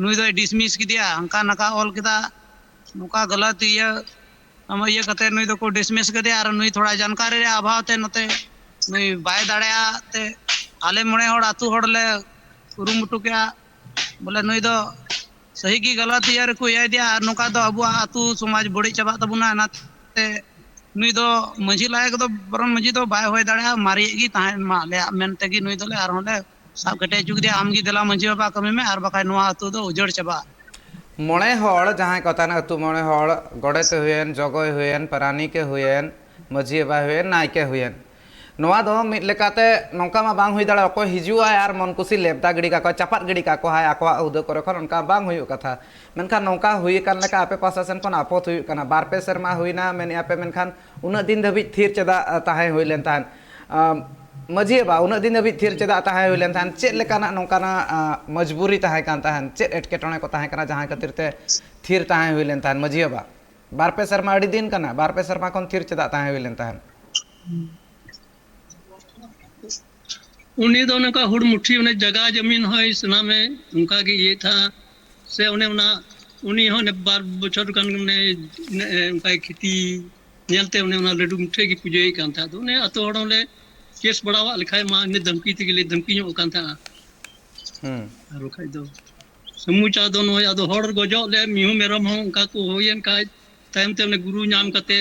S3: नुई दो डिसमिस की दिया अंका नका ऑल किदा नुका गलत ये हम ये कते नुई दो को डिसमिस कर दिया और नुई थोड़ा जानकारी रे अभाव ते नते नुई बाय दाड़या ते आले मणे होड़ आतु होड़ ले कुरुमुटु क्या बोले नुई दो सही की गलत यार को ये दिया नुका दो अबु आतु समाज बड़ी चबा तबुना नाते नुई दो मंजी लायक दो बरन मंजी दो बाय होय दाड़ा मारी की ताहे मा ले मेनते की नुई दो ले आर होले सब कटे जुग दिया आमगी दिला मंजी बाबा कमी में आर बका नुआ आतु दो उजड़ चबा
S1: मणे हड़ जहाँ कथाना अतु मणे हड़ गड़ेते हुएन जगय हुएन परानी के हुएन मजी बा हुएन नायके हुएन नोआ दो मिट लेकाते नौका मा बांग हुई दाड़ा अको हिजुआ यार मनकुसी लेबदा गड़ी का को चपात गड़ी का को हाय आकोआ उदो करे खन उनका बांग हुई कथा मेनखान नौका हुई कान लेका आपे पासासन कोन आपत हुई काना बार पे शर्मा हुईना मेन आपे मेनखान उना दिन धबी थीर चदा ताहे हुई लेन तान मजी बा उना दिन धबी थीर चदा ताहे हुई लेन तान चेत लेकाना नौकाना मजबूरी ताहे कान ताहन चेत एटकेटणे को ताहे काना जहां खातिर ते थीर ताहे हुई लेन तान मजी बा बार पे शर्मा अड़ी दिन काना बार पे शर्मा कोन थीर चदा ताहे हुई लेन तान
S2: उन्हीं दो उनका हुड़ मुट्ठी उन्हें जगह जमीन हो इस ना में उनका की ये था से उन्हें उन्हें उन्हीं हो ने बार बचर kan ने उनका खेती नेलते उन्हें उन्हें लड्डू मुट्ठे की पूजा ही kan था तो उन्हें अतो हड़ों ले केस बढ़ावा लिखाए माँ ने धमकी थी के लिए धमकी ᱧᱚᱜ kan था आरो खाई दो समुचा दोनों या दो हड़ गजो ले मिहु मेरम हो उनका को होयन का टाइम ते उन्हें गुरु नाम कते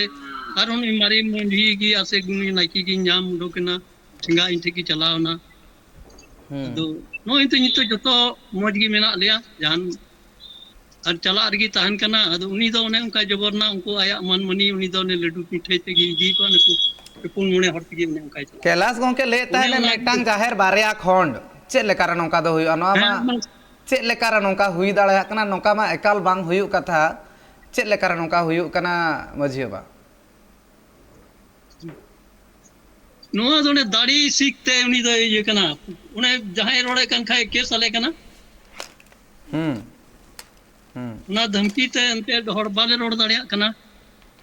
S2: और उन हमारी मंडी की ऐसे गुरु नाइकी की नाम डोकना ठिंगा इंटे की चलाओ ना तो नो इंते नितो जतो मौज गी मेना लिया जान और चला रगी तहन कना अदो उनी दो उन्हें उनका जबरना उनको आया मन मनी उनी दो ने लड्डू पिठे ते गी जी को ने पुन मुने हर तगी उन्हें उनका चला
S1: कैलाश गोंके लेता है मेटांग जाहिर बारिया खंड चेक लेकार नौका दो हुई नवा मा चेक लेकार नौका हुई दाड़ा कना नौका मा एकाल बांग हुई कथा चेक लेकार नौका हुई कना मझियोबा
S2: नोआ दोने दाढ़ी सीखते उनी दो ये कना उन्हें जहां रोड़े कन खाए केस आले कना ना धमकी ते अंते हड़ बाले रोड दाड़िया कना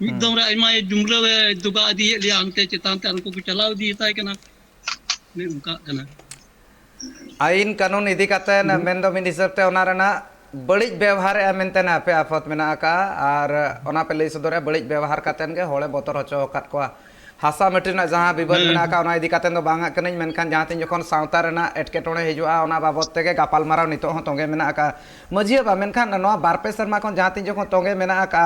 S2: मिद दम रे आइमा जुमरे दुगा दी लिया अंते चितान ते उनको चलाव दी ताय कना ने उनका कना
S1: आइन कानून इदी काते न मेन दो मिन हिसाब ते ओना रेना बड़िज व्यवहार ए मेनते ना पे आफत मेना का और ओना पे लई सदरे बड़िज व्यवहार कातेन गे होले बोतर हचो कात कोआ हासा मटिना जहां विबद मेना का ओना इदी काते दो बांगा कनिन मेनखान जहां तिन जखन सावता रेना एटकेटोणे हिजुआ ओना बाबत तेगे गापाल माराव नितो हो तोगे मेना का मजियोबा मेनखान नोआ बारपे शर्मा खन जहां तिन जखन तोगे मेना का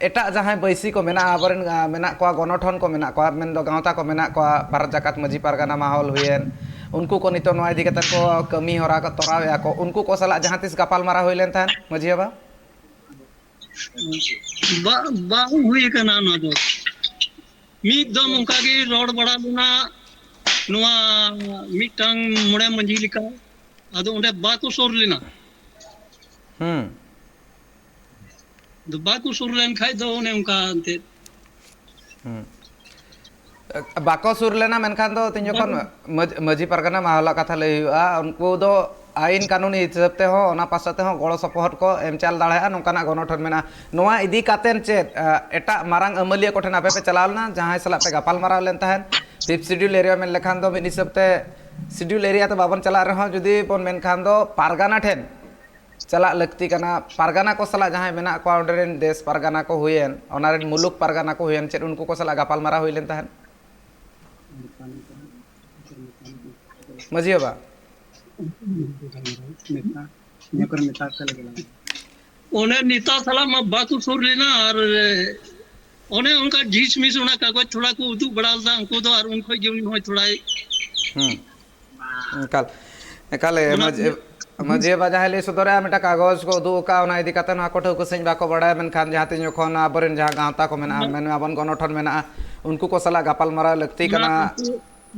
S1: एटा जहां बैसी को मेना आबरन मेना कोआ गणठन को मेना कोआ मेन दो गावता को मेना कोआ भारत जाकात मजी पारगाना माहौल हुएन उनको को नितो नोआ इदी काते को कमी होरा को तोरावे को उनको को सला जहां तिस गापाल मारा होइलेन थान मजियोबा
S2: बा हुई कना ना दो मिद दम उनका की रोड बड़ा लुना नुआ मिटंग मुड़े मंजी लिका अदो उंडे बाको सोर लेना दो बाको सोर लेन खाई दो उन्हें उनका अंते
S1: बाको सुर लेना मेनखान दो तिन जखन मजी पारगाना माहौला कथा लई हुआ उनको दो आइन कानूनी हिसाब ते हो ओना पासते हो गड़ो सपोहट को एम चाल दाड़ा नौकाना गणठन मेना नोआ इदी कातेन चेत एटा मारांग अमलिया कोठेन आपे पे चलावना जहां सला पे गापाल माराव लेन तहन फिफ्थ शेड्यूल एरिया में लेखान दो मिन हिसाब ते शेड्यूल एरिया तो बाबन चला रहो जुदी बन मेनखान दो पारगाना ठेन चला लगती कना पारगाना को सला जहां मेना को ऑर्डरेन देश पारगाना को हुएन ओनारेन मुलुक पारगाना को हुएन चेत उनको को सला गापाल मारा हुइलेन तहन मजियोबा
S2: उन्हें नेता सला मा बातु सुर लेना और उन्हें उनका झीस मिस उना कागज थोड़ा को उदू बड़ाल दा उनको तो और उनको जो हो थोड़ा
S1: कल कल मजियोबा जहां ले सदरे मेटा कागज को उदू का ओना इदी काते ना कोठो को सेñ बाको बड़ाय मेनखान जहां तिन जखन आबरेन जहां गावता को मेना मेन आबन गणठन मेना उनको को सला गापाल मारा लगती कना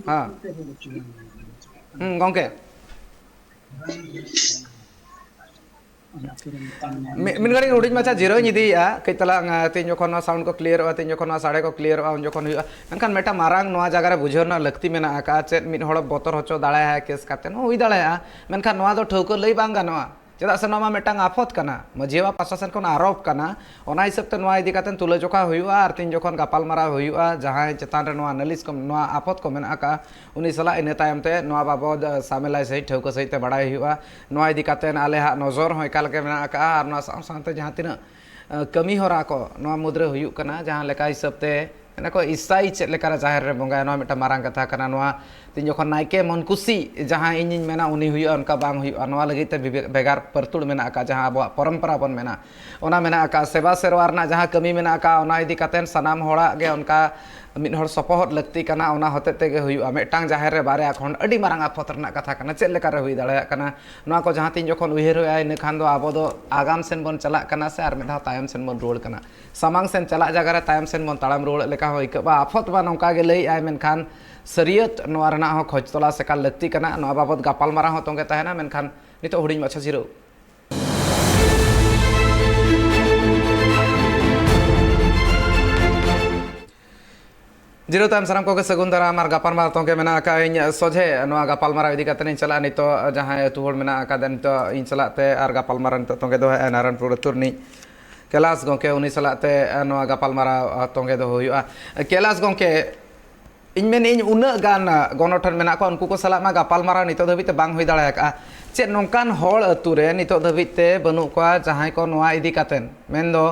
S1: हां गंके मिन गड़ी हुडिज माचा जीरो निदिया कई तला तीन जखन साउंड को क्लियर हो तीन जखन साड़े को क्लियर हो जखन हुआ मेनखान मेटा मारांग नोआ जगह रे बुझो ना लगती मेना का चेत मिन हड़ बोतर हचो दाड़ा है केस काते नो हुई दाड़ा मेनखान नोआ दो ठौको लई बांग गानोआ चेदा से नोमा मेटांग आफत कना मजिवा पासासन कोन आरोप कना ओना हिसाब ते नोआ इदी काते तुला जोखा हुआ और तीन जखन गापाल मारा हुआ जहां चेतान रे नोआ नालिस को नोआ आफत को मेना का उनी सला इन तायम ते नोआ बाबद सामेलाई सही ठौको सही ते बड़ाई हुआ नोआ इदी काते आले हा नजर हो एकाल के मेना का और नोआ साथे जहां तिना कमी होरा को नोआ मुद्रे हुयु कना जहां लेका हिसाब ते ना को ईसाई चेक लेकर जाहिर रे बंगा नोआ मेटा मारांग कथा कना नोआ तीन जखन नाइके मन खुशी जहां इन मेना उनी हुई उनका बांग हुई नोआ लगी ते बेगार परतुड़ मेना का जहां अब परंपरा बन मेना ओना मेना का सेवा सेरवार ना जहां कमी मेना का ओना इदी कातेन सनाम होड़ा गे उनका मिन हड़ सपोहट लगती कना ओना होते तेगे हुआ मेटांग जाहिर रे बारे खन अडी मारांग आफत रना कथा कना चेक लेकर हुई दाड़ा कना नोआ को जहां तीन जखन उहेर होया इन खान दो आबो दो आगाम सेन बन चला कना से आर मेधा तायम सेन बन रोड कना सामांग सेन चला जगह रे तायम सेन बन ताड़ाम रोड लेका होई के बा आफत बा नौका गे लई आय मेनखान सरियत नोआ रना हो खोज तला से काल लगती कना नोआ बाबत गापाल मारा हो तोंगे तहना मेनखान नितो हुडिज माछा जिरो जीरो तायम साराम को सगुन दाराम और गापाल मारा तोंगे मेना का इन सोझे नोआ गापाल मारा इदी काते चला नितो जहां तु होड़ मेना का नितो इन चलाते और गापाल मारा नितो तोंगे दो नारायणपुर तुरनी कैलाश गोंके उनी सलाते नोआ गापाल मारा तोंगे दो हुआ कैलाश गोंके ᱤᱧ ᱢᱮᱱᱮᱧ ᱩᱱᱟᱹᱜ ᱜᱟᱱ ᱜᱚᱱᱚᱴᱷᱚᱱ ᱢᱮᱱᱟᱜ ᱠᱚᱣᱟ ᱩᱱᱠᱩ ᱠᱚ ᱥᱟᱞᱟᱜ ᱢᱟ ᱜᱟᱯᱟᱞᱢᱟᱨᱟᱣ ᱱᱤᱛᱚᱜ ᱫᱷᱟᱹᱵᱤᱡ ᱛᱮ ᱵᱟᱝ ᱦᱩᱭ ᱫᱟᱲᱮ ᱟᱠᱟᱜᱼᱟ ᱪᱮᱫ ᱱᱚᱝᱠᱟᱱ ᱦᱚᱲ ᱟᱹᱛᱩ ᱨᱮ ᱱᱤᱛᱚᱜ ᱫᱷᱟᱹᱵᱤᱡ ᱛᱮ ᱵᱟᱹᱱᱩᱜ ᱠᱚᱣᱟ ᱡᱟᱦᱟᱸᱭ ᱠᱚ ᱱᱚᱣᱟ ᱤᱫᱤ ᱠᱟᱛᱮᱱ ᱢᱮᱱᱫᱚ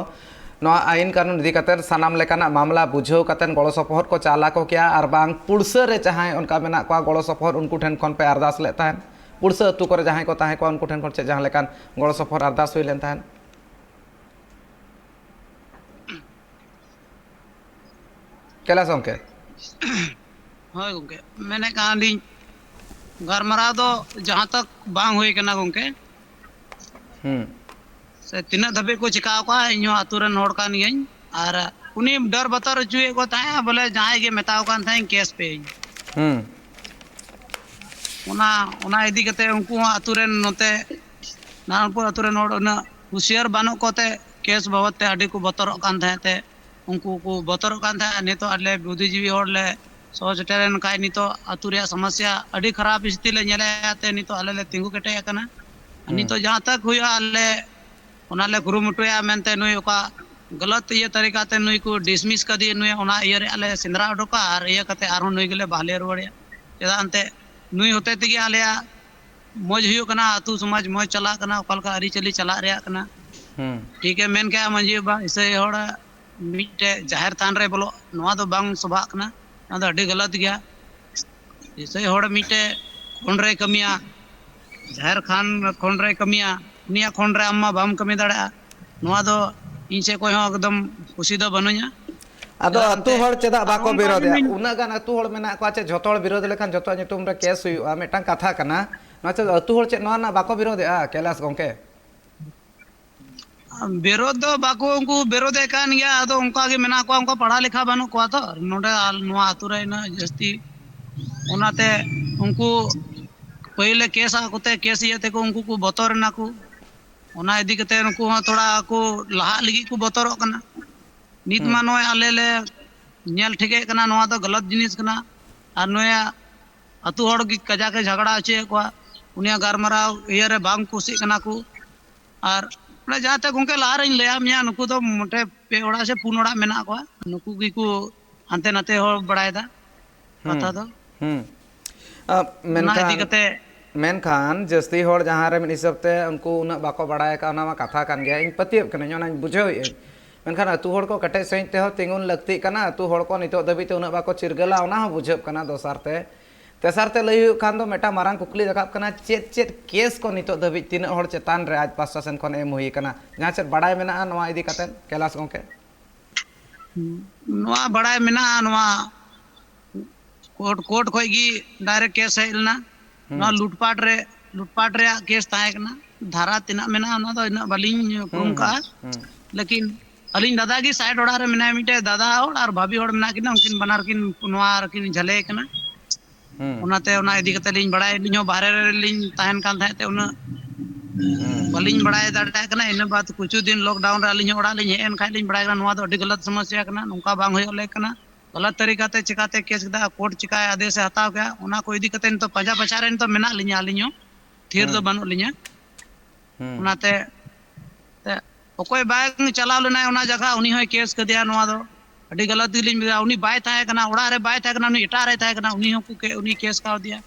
S1: ᱱᱚᱣᱟ ᱟᱭᱤᱱ ᱠᱟᱹᱱᱩᱱ ᱤᱫᱤ ᱠᱟᱛᱮᱱ ᱥᱟᱱᱟᱢ ᱞᱮᱠᱟᱱᱟᱜ मामला बुझाᱹᱣ ᱠᱟᱛᱮᱱ ᱜᱚᱲᱚ ᱥᱚᱯᱚᱦᱚᱫ ᱠᱚ ᱪᱟᱞ ᱟᱠᱚ ᱠᱮᱭᱟ ᱟᱨ ᱵᱟᱝ ᱯᱩᱲᱥᱟᱹ ᱨᱮ ᱡᱟᱦᱟᱸᱭ ᱚᱱᱠᱟ ᱢᱮᱱᱟᱜ ᱠᱚᱣᱟ ᱜᱚᱲᱚ ᱥᱚᱯᱚᱦᱚᱫ ᱩᱱᱠᱩ ᱴᱷᱮᱱ ᱠᱷᱚᱱ ᱯᱮ ᱟᱨᱫᱟᱥ ᱞᱮᱫ ᱛᱟᱦᱮᱱ ᱯᱩᱲᱥᱟᱹ ᱟᱹᱛᱩ ᱠᱚᱨᱮ ᱡᱟᱦᱟᱸᱭ ᱠᱚ ᱛᱟᱦᱮᱸ ᱠᱚᱜᱼᱟ ᱩᱱᱠᱩ ᱴᱷᱮᱱ ᱠᱷᱚᱱ ᱪᱮᱫ ᱡᱟᱦᱟᱸ ᱞᱮᱠᱟᱱ ᱜᱚᱲᱚ ᱥᱚᱯᱚᱦᱚᱫ ᱟᱨᱫᱟᱥ ᱦᱩᱭ ᱞᱮᱱ ᱛᱟᱦᱮᱱ कैलाश गंके
S3: ᱦᱳᱭ ᱜᱚᱝᱠᱮ ᱢᱮᱱᱮᱫ ᱠᱟᱱ ᱞᱤᱧ ᱜᱟᱞᱢᱟᱨᱟᱣ ᱫᱚ ᱡᱟᱦᱟᱸ ᱛᱟᱠ ᱵᱟᱝ ᱦᱩᱭ ᱠᱟᱱᱟ ᱜᱚᱝᱠᱮ ᱥᱮ ᱛᱤᱱᱟᱹᱜ ᱫᱷᱟᱹᱵᱤᱡ ᱠᱚ ᱪᱤᱠᱟᱣ ᱠᱚᱣᱟ ᱤᱧᱦᱚᱸ ᱟᱛᱳ ᱨᱮᱱ ᱦᱚᱲ ᱠᱟᱱ ᱜᱤᱭᱟᱹᱧ ᱟᱨ ᱩᱱᱤ ᱰᱟᱨ ᱵᱚᱛᱚᱨ ᱦᱚᱪᱚᱭᱮᱫ ᱠᱚ ᱛᱟᱦᱮᱸᱜᱼᱟ ᱵᱚᱞᱮ ᱡᱟᱦᱟᱸᱭ ᱜᱮ ᱢᱮᱛᱟᱣ ᱠᱟᱱ ᱛᱟᱦᱮᱸᱧ ᱠᱮᱥ ᱯᱮᱭᱟᱹᱧ ᱚᱱᱟ ᱤᱫᱤ ᱠᱟᱛᱮ ᱩᱱᱠᱩ ᱦᱚᱸ ᱟᱛᱳ ᱨᱮᱱ ᱱᱚᱛᱮ नाᱨᱟᱭᱚᱱᱯᱩᱨ ᱟᱛᱳ ᱨᱮᱱ ᱦᱚᱲ ᱩᱱᱟᱹᱜ ᱦᱩᱸᱥᱤᱭᱟᱨ ᱵᱟᱹᱱᱩᱜ ᱠᱚᱛᱮ ᱠᱮᱥ ᱵᱟᱵᱚᱫ ᱛᱮ ᱟᱹᱰᱤ ᱠᱚ ᱵᱚᱛᱚᱨᱚᱜ ᱠᱟᱱ ᱛᱟᱦᱮᱸ ᱛᱮ उनको को बतौर नितो आले बुद्धिजीवी होड़ले सहजटेरन काय नितो अतु रे समस्या अड़ी खराब स्थिति ले नेले नितो आले ले तिंगु कटे कना नितो जहां तक हुआ आले ओनाले गुरुमुटुया मेनते नुई ओका गलत ये तरीका ते नुई को डिसमिस कर दिए नुई ओना ये रे आले सिंदरा उडोका और ये कते आरो नुई गेले बाहले रुवाड़िया चेदा अंते नुई होते तिगे आलेया मौज हुयो कना अतु समाज मौज चला कना ओकालका अरी चली चला रेया कना ठीक है मेन क्या मंजी बा इसे होड़ा मीटे जाहिर थान रे बोलो नवा दो बांग सभा कना ना दो अड्डी गलत गया इसे होड़ा मीटे खोन रे कमिया जाहिर खान खोन रे कमिया उनिया खोन रे अम्मा बाम कमी दाड़ा नवा दो इनसे कोई हो एकदम खुशी दो बनुया
S1: आदो अतु हड़ चेदा बाको विरोध उना गान अतु हड़ मेना को चे जतो हड़ विरोध लेखान जतो नितुम रे केस हुआ मेटां कथा कना ना चे अतु हड़ चे नवा ना बाको विरोध कैलाश गंके
S3: विरोध दो बाको उनको विरोध कान गया आदो उनका के मेना को उनको पढ़ा लिखा बानु को तो नोडे नवा अतु रे ना जस्ती ओनाते उनको पहले केस आकोते केस ये को उनको को बतौर ना को ओना इदी कते उनको थोड़ा को लहा लगी को बतौर कना नित मा नय आले ले नेल ठिके कना नवा तो गलत जिनिस कना और नया अतु हड़ की कजा के झगड़ा होचे को उनिया गारमराव ये रे बांग कुसी कना को और ना जाते गंके लार लया मिया नुकु तो मोटे पे ओड़ा से पुन ओड़ा मेना को नुकु की को हानते नाते हो बड़ायदा कथा दो
S1: मेनखान जस्ती हड़ जहाँ रे हिसाब ते उनको उना बाको बड़ाय का ना कथा कान गया इन पतियब कने ओना बुझाव मेनखान अतु हड़ को कटे सहित ते हो तिंगुन लगती कना अतु हड़ को नितो दबी ते उना बाको चिरगला ओना हो बुझाव कना दोसार ते तेसार ते लई खान दो मेटा मारांग कुकली रखाब कना चेत चेत केस को नितो दबी तीन हड़ चेतान रे आज पास्ता सेन कोन एम हुई कना जहाँ चेत बड़ाय मेना नवा इदी कतेन कैलाश गंके
S3: नवा बड़ाय मेना नवा कोर्ट खोई गी डायरेक्ट केस हेलना नवा लूटपाट रे केस ताहे कना धारा तिना मेना ना दो इना बलिंग पुरुम का लेकिन अलिंग दादा की साइड ओड़ा रे मेना मिटे दादा और भाभी और मेना किना उनकिन बनार किन नवा किन झले कना उनाते उना इदी कते लिंग बड़ाय लिंग बाहरे रे लिंग ताहन कान थाते उना बलिंग बड़ाय दाड़ा कना इन बात कुछ दिन लॉकडाउन रे लिंग ओड़ा लिंग हेन खाइ लिंग बड़ाय कना नवा दो अडी गलत समस्या कना नुका बांग होय ले कना गलत तरीका ते चिकाते केस दा कोर्ट चिकाय आदेश हताव गया उना को इदी कते तो पंजा पचारे तो मेना लिंग लिंग थीर दो बनु लिंग उनाते ते ओकोय बाइक चलाव लेना उना जगह उनी होय केस क दिया नवा दो अडी गलत दिलिंग उनी बाय थाय कना ओड़ा रे बाय थाय कना उनी इटा रे थाय कना उनी हो के उनी केस का दिया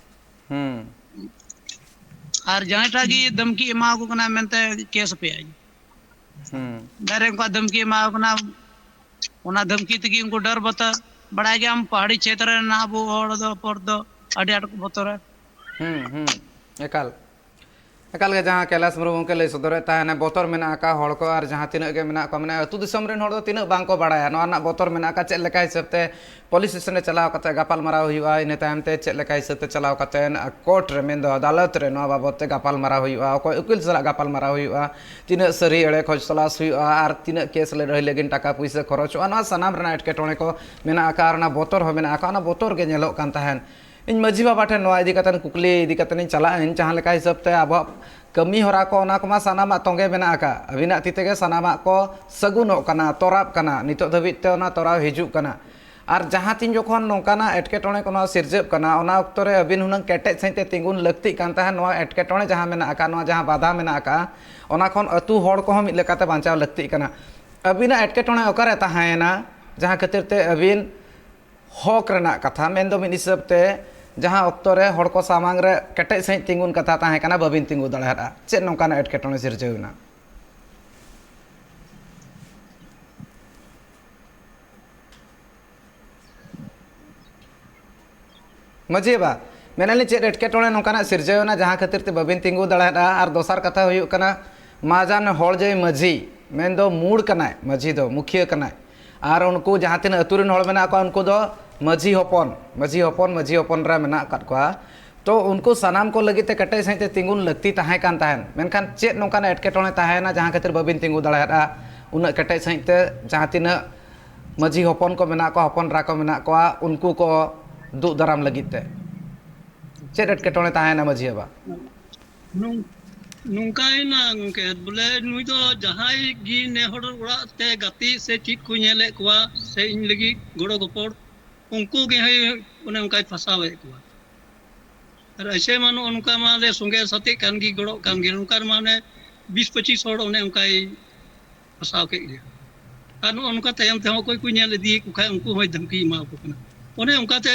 S3: और जहाटा की धमकी एमा को कना मेनते केस पे आई डायरेक्ट का धमकी एमा कना ओना धमकी तकी उनको डर बता बड़ा गया हम पहाड़ी क्षेत्र ना बो और दो पर दो अडी आट बतोर
S1: एकाल एकाल के जहाँ कैलाश मुर्मू के लई सदर ताहने बतर मेना का हड़ को और जहाँ तीना के मेना को मेना अतु दिसम रेन हड़ दो तीना बांग को बड़ाया नवा ना बतर मेना का चेक लेका हिसाब ते पुलिस स्टेशन रे चलाव कते गापाल माराव हुआ इन तायम ते चेक लेका हिसाब ते चलाव कते कोर्ट रे मेन दो अदालत रे नवा बाबत ते गापाल माराव हुआ कोई उकिल सला गापाल माराव हुआ तीना सरी एड़े खोज तलाश हुआ और तीना केस ले रही लेकिन टाका पैसा खरच नवा सनाम रेना एटकेटोणे को मेना का ना बतर हो मेना का ना बतर के नेलो कान ताहन इन मजी बाबा ठेन नवा इदी कतन कुकली इदी कतन चला इन जहाँ लेका हिसाब ते अब कमी हरा को ना कोमा सानामा तोंगे मेना का अबिना तीतेगे सानामा को सगुनो कना तोराब कना नितो धबित ते ओना तोराव हिजु कना और जहाँ तीन जोखन नोकाना एटकेटोणे को सिरजब कना ओना ऑक्तो रे अबिन हुनंग केटे सहित तिंगुन लगती कान ताहन नवा एटकेटोणे जहाँ मेना का नवा जहाँ बाधा मेना का ओना खन अतु हड़ को मिद लेकाते बांचाव लगती कना अबिना एटकेटोणे ओकारे ताहायना जहाँ खातिर ते अबिन हक रना कथा मेन दो मिद हिसाब ते जहां ऑक्तो रे हड़ को सामांग रे केटे सही तिंगुन कथा ताहे कना बाबिन तिंगु दाड़ेया चेद नोंकान एटकेटोणे सिरजावना मजी बा मेनाली चेद एटकेटोणे नोंकान सिरजावना जहां खातिर ते बाबिन तिंगु दाड़ेया और दोसर कथा हुयुग कना माजान हड़ जे मजी मेन दो मूड कनाय मजी दो मुखिया कनाय और उनको जहां तीन अतुरेन हड़ मेना को उनको दो मजी हपन रे मेना काट कोआ तो उनको सनाम को लगी कटे सही तिंगुन लगती ताहे कान ताहेन मेनखान चेद नोंकान एटकेटोणे ताहेना जहां खातिर बाबिन तिंगु दाड़ेया उना कटे सही जहां तीन मजी हपन को मेना को हपन रा को मेना कोआ उनको को दु दाराम लगी चेद एटकेटोणे ताहेना मजी बा
S2: नौकायना गंके बोले नुई दो जहाई गी नेहड़ उड़ा ते गति से चीज को नेले कोआ से इन लगी गोड़ो गोपड़ उनको गे है उन्हें उनका फसावे कोआ और ऐसे मानो उनका माने संगे सते कान गी गोड़ो कान गी उनका माने 20-25 हड़ उन्हें उनका फसाव के गया और उनका तयम ते कोई कोई नेले दी को खाय उनको होय धमकी मा को कना उन्हें उनका ते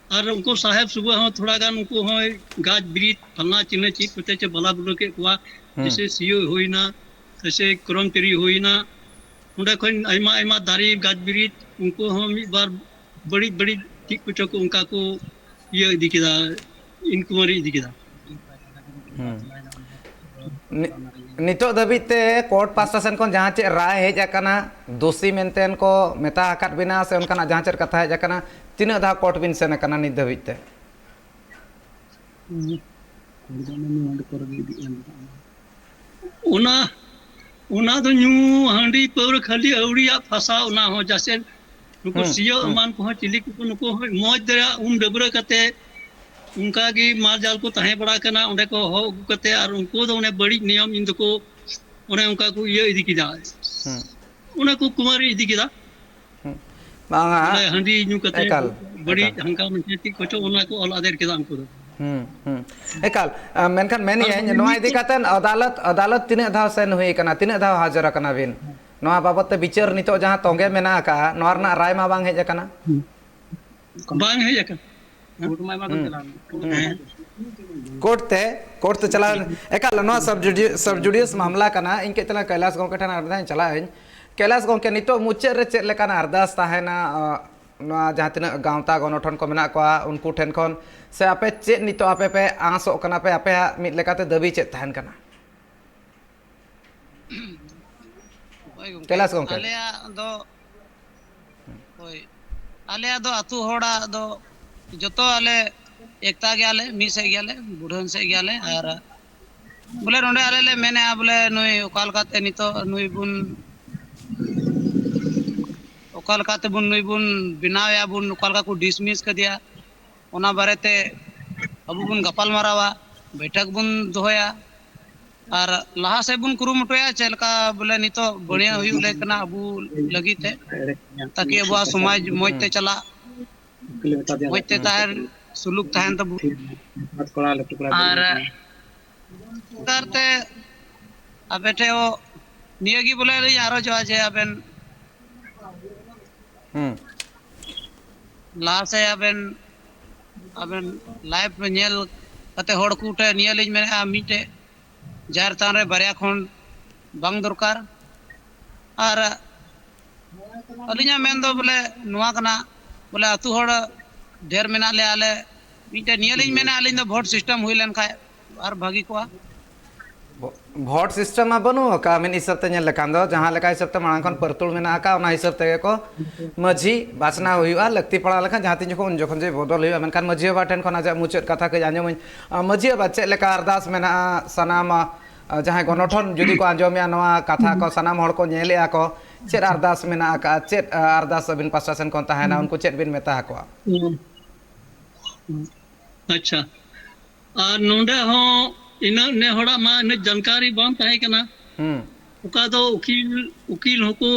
S2: और उनको साहेब सुबह हो थोड़ा गान उनको हो गाज ब्रीज फलना चिन्ह चीज कुछ चे बला बुलो के कुआ जैसे सीओ हुई ना जैसे कर्मचारी हुई ना उन्हें कोई आयमा आयमा दारी गाज ब्रीज उनको हम एक बार बड़ी बड़ी चीज कुछ को उनका को ये दिखेगा इंक्वायरी दिखेगा
S1: नितो दबिते कोर्ट पास्टा सेन को जहां चे राय हेज आकना दोषी मेनतेन को मेता आकाट बिना से उनका जहां चे कथा हेज आकना तीना धा कोर्ट बिन सेन आकना नित दबिते
S2: उना तो न्यू हांडी पर खाली औड़िया फसा उना हो जैसे नुको सियो अमान को चिली को नुको मौज दरा डबरा कते उनका की माल जाल को तहे बड़ा करना उन्हें को हो कते और उनको तो उन्हें बड़ी नियम इन को उन्हें उनका को ये इदी किदा उन्हें को कुमारी इदी किदा
S1: बांगा
S2: हांडी न्यू कते बड़ी हंका मंचती को तो उन्हें को ऑल अदर किदा उनको
S1: एकाल मेनखान मेनी नोआ इदी कातन अदालत तीना धाव सेन हुई कना तीना धाव हाजर कना बिन नोआ बाबत ते विचार नितो जहां तोंगे मेना का नोआ रना राय मा बांग हेज कना
S2: बांग हेज कना
S1: कोर्ट ते चला एकाल नो सब जुडियस मामला कना इनके तला कैलाश गोंके ठन अरदान चला कैलाश गोंके नितो मुचे रे चेद लेकान अरदास ताहेना नो जहां तिना गांवता गनठन को मेना कोआ उनको ठेन खन से आपे चेद नितो आपे पे आसो कना पे आपे मिद लेकाते दबी चेद ताहेन कना कैलाश गोंके
S3: आले दो अतु होड़ा दो जो आले एकता गयाले मिसे गयाले बुढ़न से गयाले और बोले नोडे आले ले मैंने बोले नुई ओकाल काते नितो नुई बुन ओकाल काते बुन नुई बुन बिनाया बुन ओकाल का को डिसमिस कर दिया ओना बारेते अब बुन गपाल मारावा बैठक बुन दोया और लहा से बुन कुरुमुटया चलका बोले नितो बढ़िया हुई लेकना अबू लगी थे ताकि अब समाज मोजते चला मोजते ताहर सुलूक ताहन तब और करते अबेटे ओ नियगी बोले रे यारो जो आज अबेन ला से अबेन लाइफ में नेल कते होड़ कुटे नियलिज में आ मीटे जार तान रे बरिया खन बांग दरकार और अलिया मेन दो बोले नुआ कना बोले अतु होड़ ढेर मेना ले आले मीटे नियलिज में आलिन दो वोट सिस्टम हुई लेन खाए और भागी को
S1: भोट सिस्टम में बनू का मिन हिसाब ते लेकान दो जहां लेका हिसाब ते मांग खन परतुल मेना का ओना हिसाब ते को मजी बासना हुआ लगती पड़ा लेखा जहां तीन जखन जखन जे बदल हुआ मेनखान मजी बा ठेन खन आज मुचाद कथा के आंजम मजी बा चे लेका अरदास मेना सनाम जहां गनठन जुदी को आंजमया नवा कथा को सनाम हड़ को नेलेया को चेद अरदास मेना का चेद अरदास बिन पास्टा सेन कोन ताहेना उनको चेद बिन मेता को
S2: अच्छा और नोंडे हो इन ने होड़ा मा ने जानकारी बाम ताहे कना उका दो उकील होको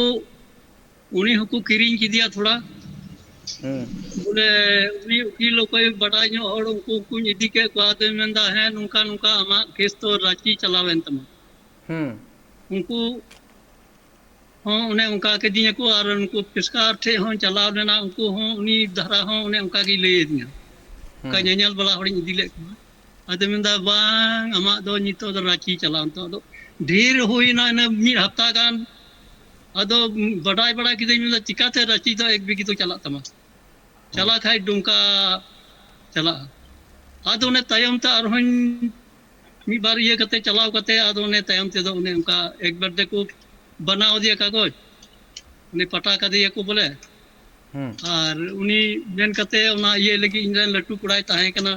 S2: उनी होको किरिंग की दिया थोड़ा बोले उनी उकील कोई बड़ा नो और उनको कुछ इदी के बात मेंदा है नुका नुका आमा केस तो रांची चलावेन तमा उनको ᱦᱚᱸ ᱚᱱᱮ ᱚᱱᱠᱟ ᱠᱮᱫᱤᱧᱟ ᱠᱚ ᱟᱨ ᱩᱱᱠᱩ ᱯᱮᱥᱠᱟᱨ ᱴᱷᱮᱡ ᱦᱚᱸ ᱪᱟᱞᱟᱣ ᱞᱮᱱᱟ ᱩᱱᱠᱩ ᱦᱚᱸ ᱩᱱᱤ ᱫᱷᱟᱨᱟ ᱦᱚᱸ ᱚᱱᱮ ᱚᱱᱠᱟ ᱜᱮᱭ ᱞᱟᱹᱭ ᱟᱹᱫᱤᱧᱟ ᱚᱱᱠᱟ ᱧᱮᱧᱮᱞ ᱵᱟᱞᱟ ᱦᱚᱲᱤᱧ ᱤᱫᱤ ᱞᱮᱫ ᱠᱚᱣᱟ ᱟᱫᱚ ᱢᱮᱱᱫᱟ ᱵᱟᱝ ᱟᱢᱟᱜ ᱫᱚ ᱱᱤᱛᱚᱜ ᱫᱚ ᱨᱟᱸᱪᱤ ᱪᱟᱞᱟᱣ ᱱᱤᱛᱚᱜ ᱫᱚ ᱰᱷᱮᱨ ᱦᱩᱭᱱᱟ ᱤᱱᱟᱹ ᱢᱤᱫ ᱦᱟᱯᱛᱟ ᱜᱟᱱ ᱟᱫᱚ ᱵᱟᱰᱟᱭ ᱵᱟᱲᱟ ᱠᱤᱫᱟᱹᱧ ᱢᱮᱱᱫᱟ ᱪᱤᱠᱟᱹᱛᱮ ᱨᱟᱸᱪᱤ ᱫᱚ ᱮᱠ ᱵᱤᱜᱷᱤ ᱫᱚ ᱪᱟᱞᱟᱜ ᱛᱟᱢᱟ ᱪᱟᱞᱟᱜ ᱠᱷᱟᱡ ᱰᱩᱢᱠᱟ ᱪᱟᱞᱟᱜᱼᱟ ᱟᱫᱚ ᱚᱱᱮ ᱛᱟᱭᱚᱢ ᱛᱮ ᱟᱨᱦᱚᱸᱧ ᱢᱤᱫ ᱵᱟᱨ ᱤᱭᱟᱹ ᱠᱟᱛᱮ ᱪᱟᱞᱟᱣ ᱠᱟᱛᱮ ᱟᱫᱚ ᱚᱱᱮ ᱛᱟᱭᱚᱢ ᱛᱮᱫᱚ ᱚᱱᱮ ᱚᱱᱠᱟ ᱮᱠᱵᱟᱨ ᱛᱮᱠᱚ ᱵᱟᱱᱟᱣ ᱤᱫᱤᱭᱟ ᱠᱟᱜᱚᱡᱽ ᱩᱱᱤ ᱯᱟᱴᱟ ᱠᱟᱫᱮᱭᱟᱠᱚ ᱵᱚᱞᱮ ᱟᱨ ᱩᱱᱤ ᱢᱮᱱ ᱠᱟᱛᱮ ᱚᱱᱟ ᱤᱭᱟᱹ ᱞᱟᱹᱜᱤᱫ ᱤᱧ ᱨᱮᱱ ᱞᱟᱹᱴᱩ ᱠᱚᱲᱟᱭ ᱛᱟᱦᱮᱸ ᱠᱟᱱᱟ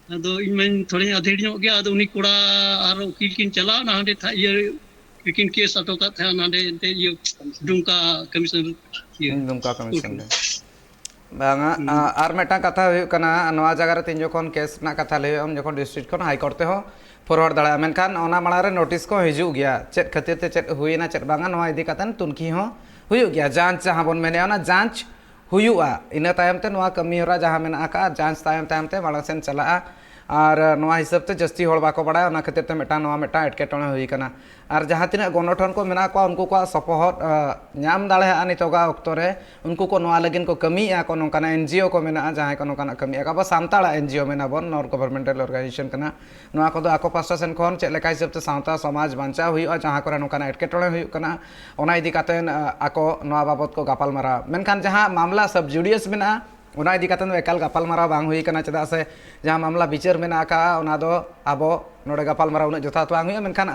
S2: ᱟᱫᱚ ᱤᱧ ᱢᱟᱧ ᱛᱷᱚᱲᱟᱧ ᱟᱫᱷᱮᱲ ᱧᱚᱜ ᱜᱮᱭᱟ ᱟᱫᱚ ᱩᱱᱤ ᱠᱚᱲᱟ ᱟᱨ ᱩᱠᱤᱞ ᱠᱤᱱ ᱪᱟᱞᱟᱣᱱᱟ ᱦᱟᱸᱰᱮ ᱤᱭᱟᱹ ᱠᱤᱱ ᱠᱮᱥ ᱟᱴᱚ ᱠᱟᱫ ᱛᱟᱦᱮᱸᱱᱟ ᱱᱟᱸᱰᱮ ᱮᱱᱛᱮᱫ ᱤᱭᱟᱹ ᱰᱩᱢᱠᱟ ᱠᱚᱢᱤᱥᱚᱱ ᱤᱭᱟᱹ
S1: दुमका
S2: ᱠᱳᱨᱴ
S1: कमीशन
S2: ᱨᱮ
S1: रे बांगा आर मेटा कथा हुई कना नवा जगह रे तीन जोखन केस ना कथा ले हम जोखन डिस्ट्रिक्ट खन हाई कोर्ट ते हो फॉरवर्ड दाड़ा मेनखान ओना माला रे नोटिस को हिजू गया चेक खातिर ते चेक हुईना चेक बांगा नवा इदी कतन तुनकी हो हुई गया जांच जहां बन मेने ना जांच हुआ इना तायम ते नवा कमी होरा जहां मेना का जांच तायम तायम ते माला सेन चला और नवा हिसाब ते जस्ती होड़ बाको बड़ा ओना खातिर ते मेटा नवा मेटा एटकेटोने हुई कना और जहां तिना गणठन को मेना को उनको को सपोहट नाम दाड़े नितोगा अक्तो रे उनको को नवा लगिन को कमी को नोकाना एनजीओ को मेना जहां को नोकाना कमी का सानताड़ा एनजीओ मेना बन नॉन गवर्नमेंटल ऑर्गेनाइजेशन कना नवा को आको पास्टा सेन खन चेक लेका हिसाब ते सावता समाज बांचा हुई जहां करे नोकाना एटकेटोने हुई कना ओना इदी कातेन आको नवा बाबत को गापाल मारा मेनखान जहां मामला सब जुडियस मेना ओना इदी कातेन एकाल गापाल मारा बांग हुई कना चदा से जहां मामला विचार मेना का ओना दो आबो नोडे गापाल मारा उन जथा तो बांग हुई मेनखान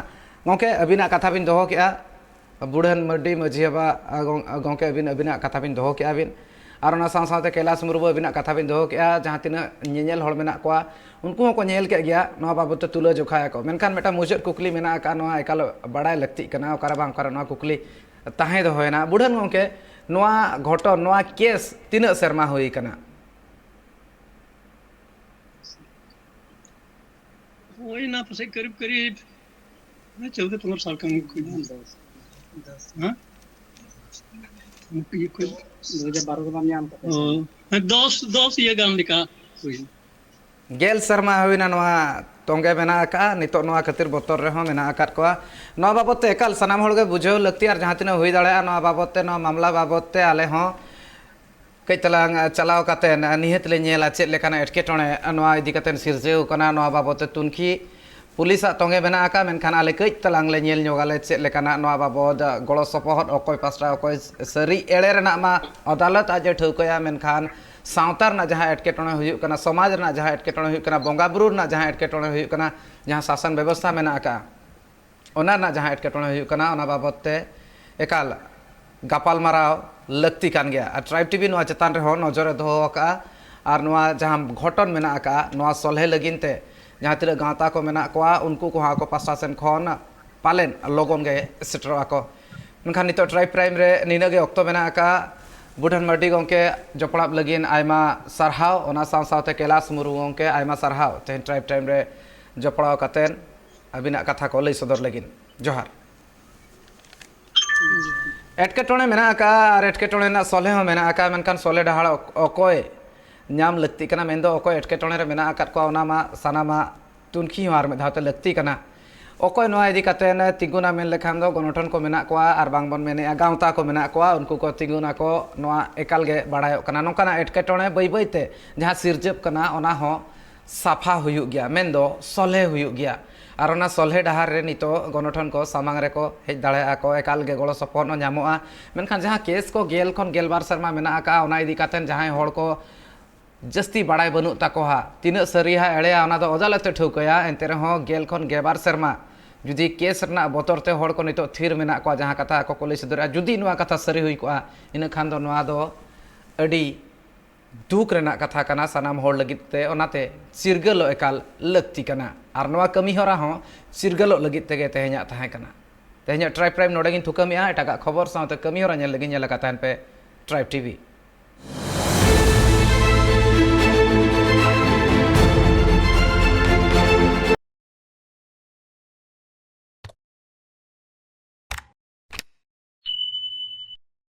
S1: गोंके अबिना कथा बिन दोहो केआ बुढ़न मड्डी मझियाबा गोंके अबिना कथा बिन दोहो केआ बिन और ओना साव सावते कैलाश मुर्मू अबिना कथा बिन दोहो केआ जहां तिना नेनेल हड़ मेना कोआ उनको को नेल के गया नवा बाबत तुला जोखाया को मेनखान मेटा मुचाद कुकली मेना का नवा एकाल बड़ाय लगती कना ओकारा बांग ओकारा नवा कुकली ताहे दोहोयना बुढ़न गोंके नवा घटन नवा केस तिना सेरमा हुई कना
S2: वही ना पसे करीब करीब 14-15 साल का मुझे 10 ये गान लिखा
S1: गेल शर्मा हुईना नवा तोंगे मेना का नितो नवा खातिर बतर रे हो मेना आकात को नवा बाबत ते एकाल सनाम होड़ गे बुझाव लगती और जहां तिना हुई दाड़ा नवा बाबत ते नवा मामला बाबत ते आले हो कई तलांग चलाव काते निहत ले नेला चेक लेकाना एटकेटोने नवा इदी काते सिरजेव कना नवा बाबत ते तुनखी पुलिस तोंगे मेना का मेनखान आले कई तलांग ले नेल ᱧᱚᱜᱟले चेक लेकाना नवा बाबत गड़ो सपोहट अकय पास्टा अकय सरी एड़े रेना मा अदालत आज ठौकया मेनखान सावतार ना जहां एटकेटोने हुयुक कना समाज ना जहां एटकेटोने हुयुक कना बोंगा बुरु ना जहां एटकेटोने हुयुक कना जहां शासन व्यवस्था मेना का ओना ना जहां एटकेटोने हुयुक कना ओना बाबत ते एकाल गापाल माराव लगती कान गया और ट्राइब टीवी नवा चेतान रे हो नजर दोहो का और नवा जहां घटन मेना का नवा सलहे लगिन ते जहां तिना गांवता को मेना कोआ उनको को हाको पास्टा सेन खन पालेन लगन गे सेटरवा को मेनखान नितो ट्राइब प्राइम रे निना गे अक्तो मेना का बुढ़न मर्डी गोंके जपड़ाब लगिन आयमा सरहाव ओना साव सावते कैलाश मुर्मू गोंके आयमा सरहाव तेन ट्राइब टाइम रे जपड़ाव कातेन अबिना कथा को लई सदर लगिन जोहार एटकेटोने मेना का और एटकेटोने ना सलहे हो मेना का मेनखान सलहे डहाड़ अकय नाम लगती कना मेंदो अकय एटकेटोने रे मेना आकात को ओना मा सानामा तुनखी हो आर मेधावते लगती कना अकय नवा इदी कातेन तिगुना मेन लेखान दो गणठन को मेना कोआ आर बांग बन मेने गांवता को मेना कोआ उनको को तिगुना को नवा एकाल गे बाड़ायो कना नोकाना एटकेटोने बै बैते जहां सिरजब कना ओना हो साफा हुयुक गया मेंदो सलहे हुयुक गया और ओना सलहे डहार रे नितो गणठन को सामांग रे को हेज दाड़ेया को एकाल गे गड़ो सपोहट न ᱧᱟᱢᱚᱜᱼᱟ मेनखान जहां केस को गेल खन गेलबार शर्मा मेना का ओना इदी कातेन जहां होड़ को जस्ती बाड़ाय बनु ताकोहा तीना सरिहा एड़ेया ओना दो अदालते ठौकया एनते रहो गेल खन गेबार शर्मा जुदी केस रना बतरते होड़ को नितो थीर मेना को जहां कथा को कोले सदरा जुदी नवा कथा सरी हुई को इन खान दो नवा दो अडी दुख रेना कथा कना सनाम होड़ लगिते ओनाते सिरगलो एकाल लगती कना और नवा कमी होरा हो सिरगलो लगित तेगे तेहኛ ताहे कना तेहኛ ट्राइब प्राइम नोडेगिन थुकमिया एटागा खबर सावते कमी होरा नेल लगिन नेल का ताहन पे ट्राइब टीवी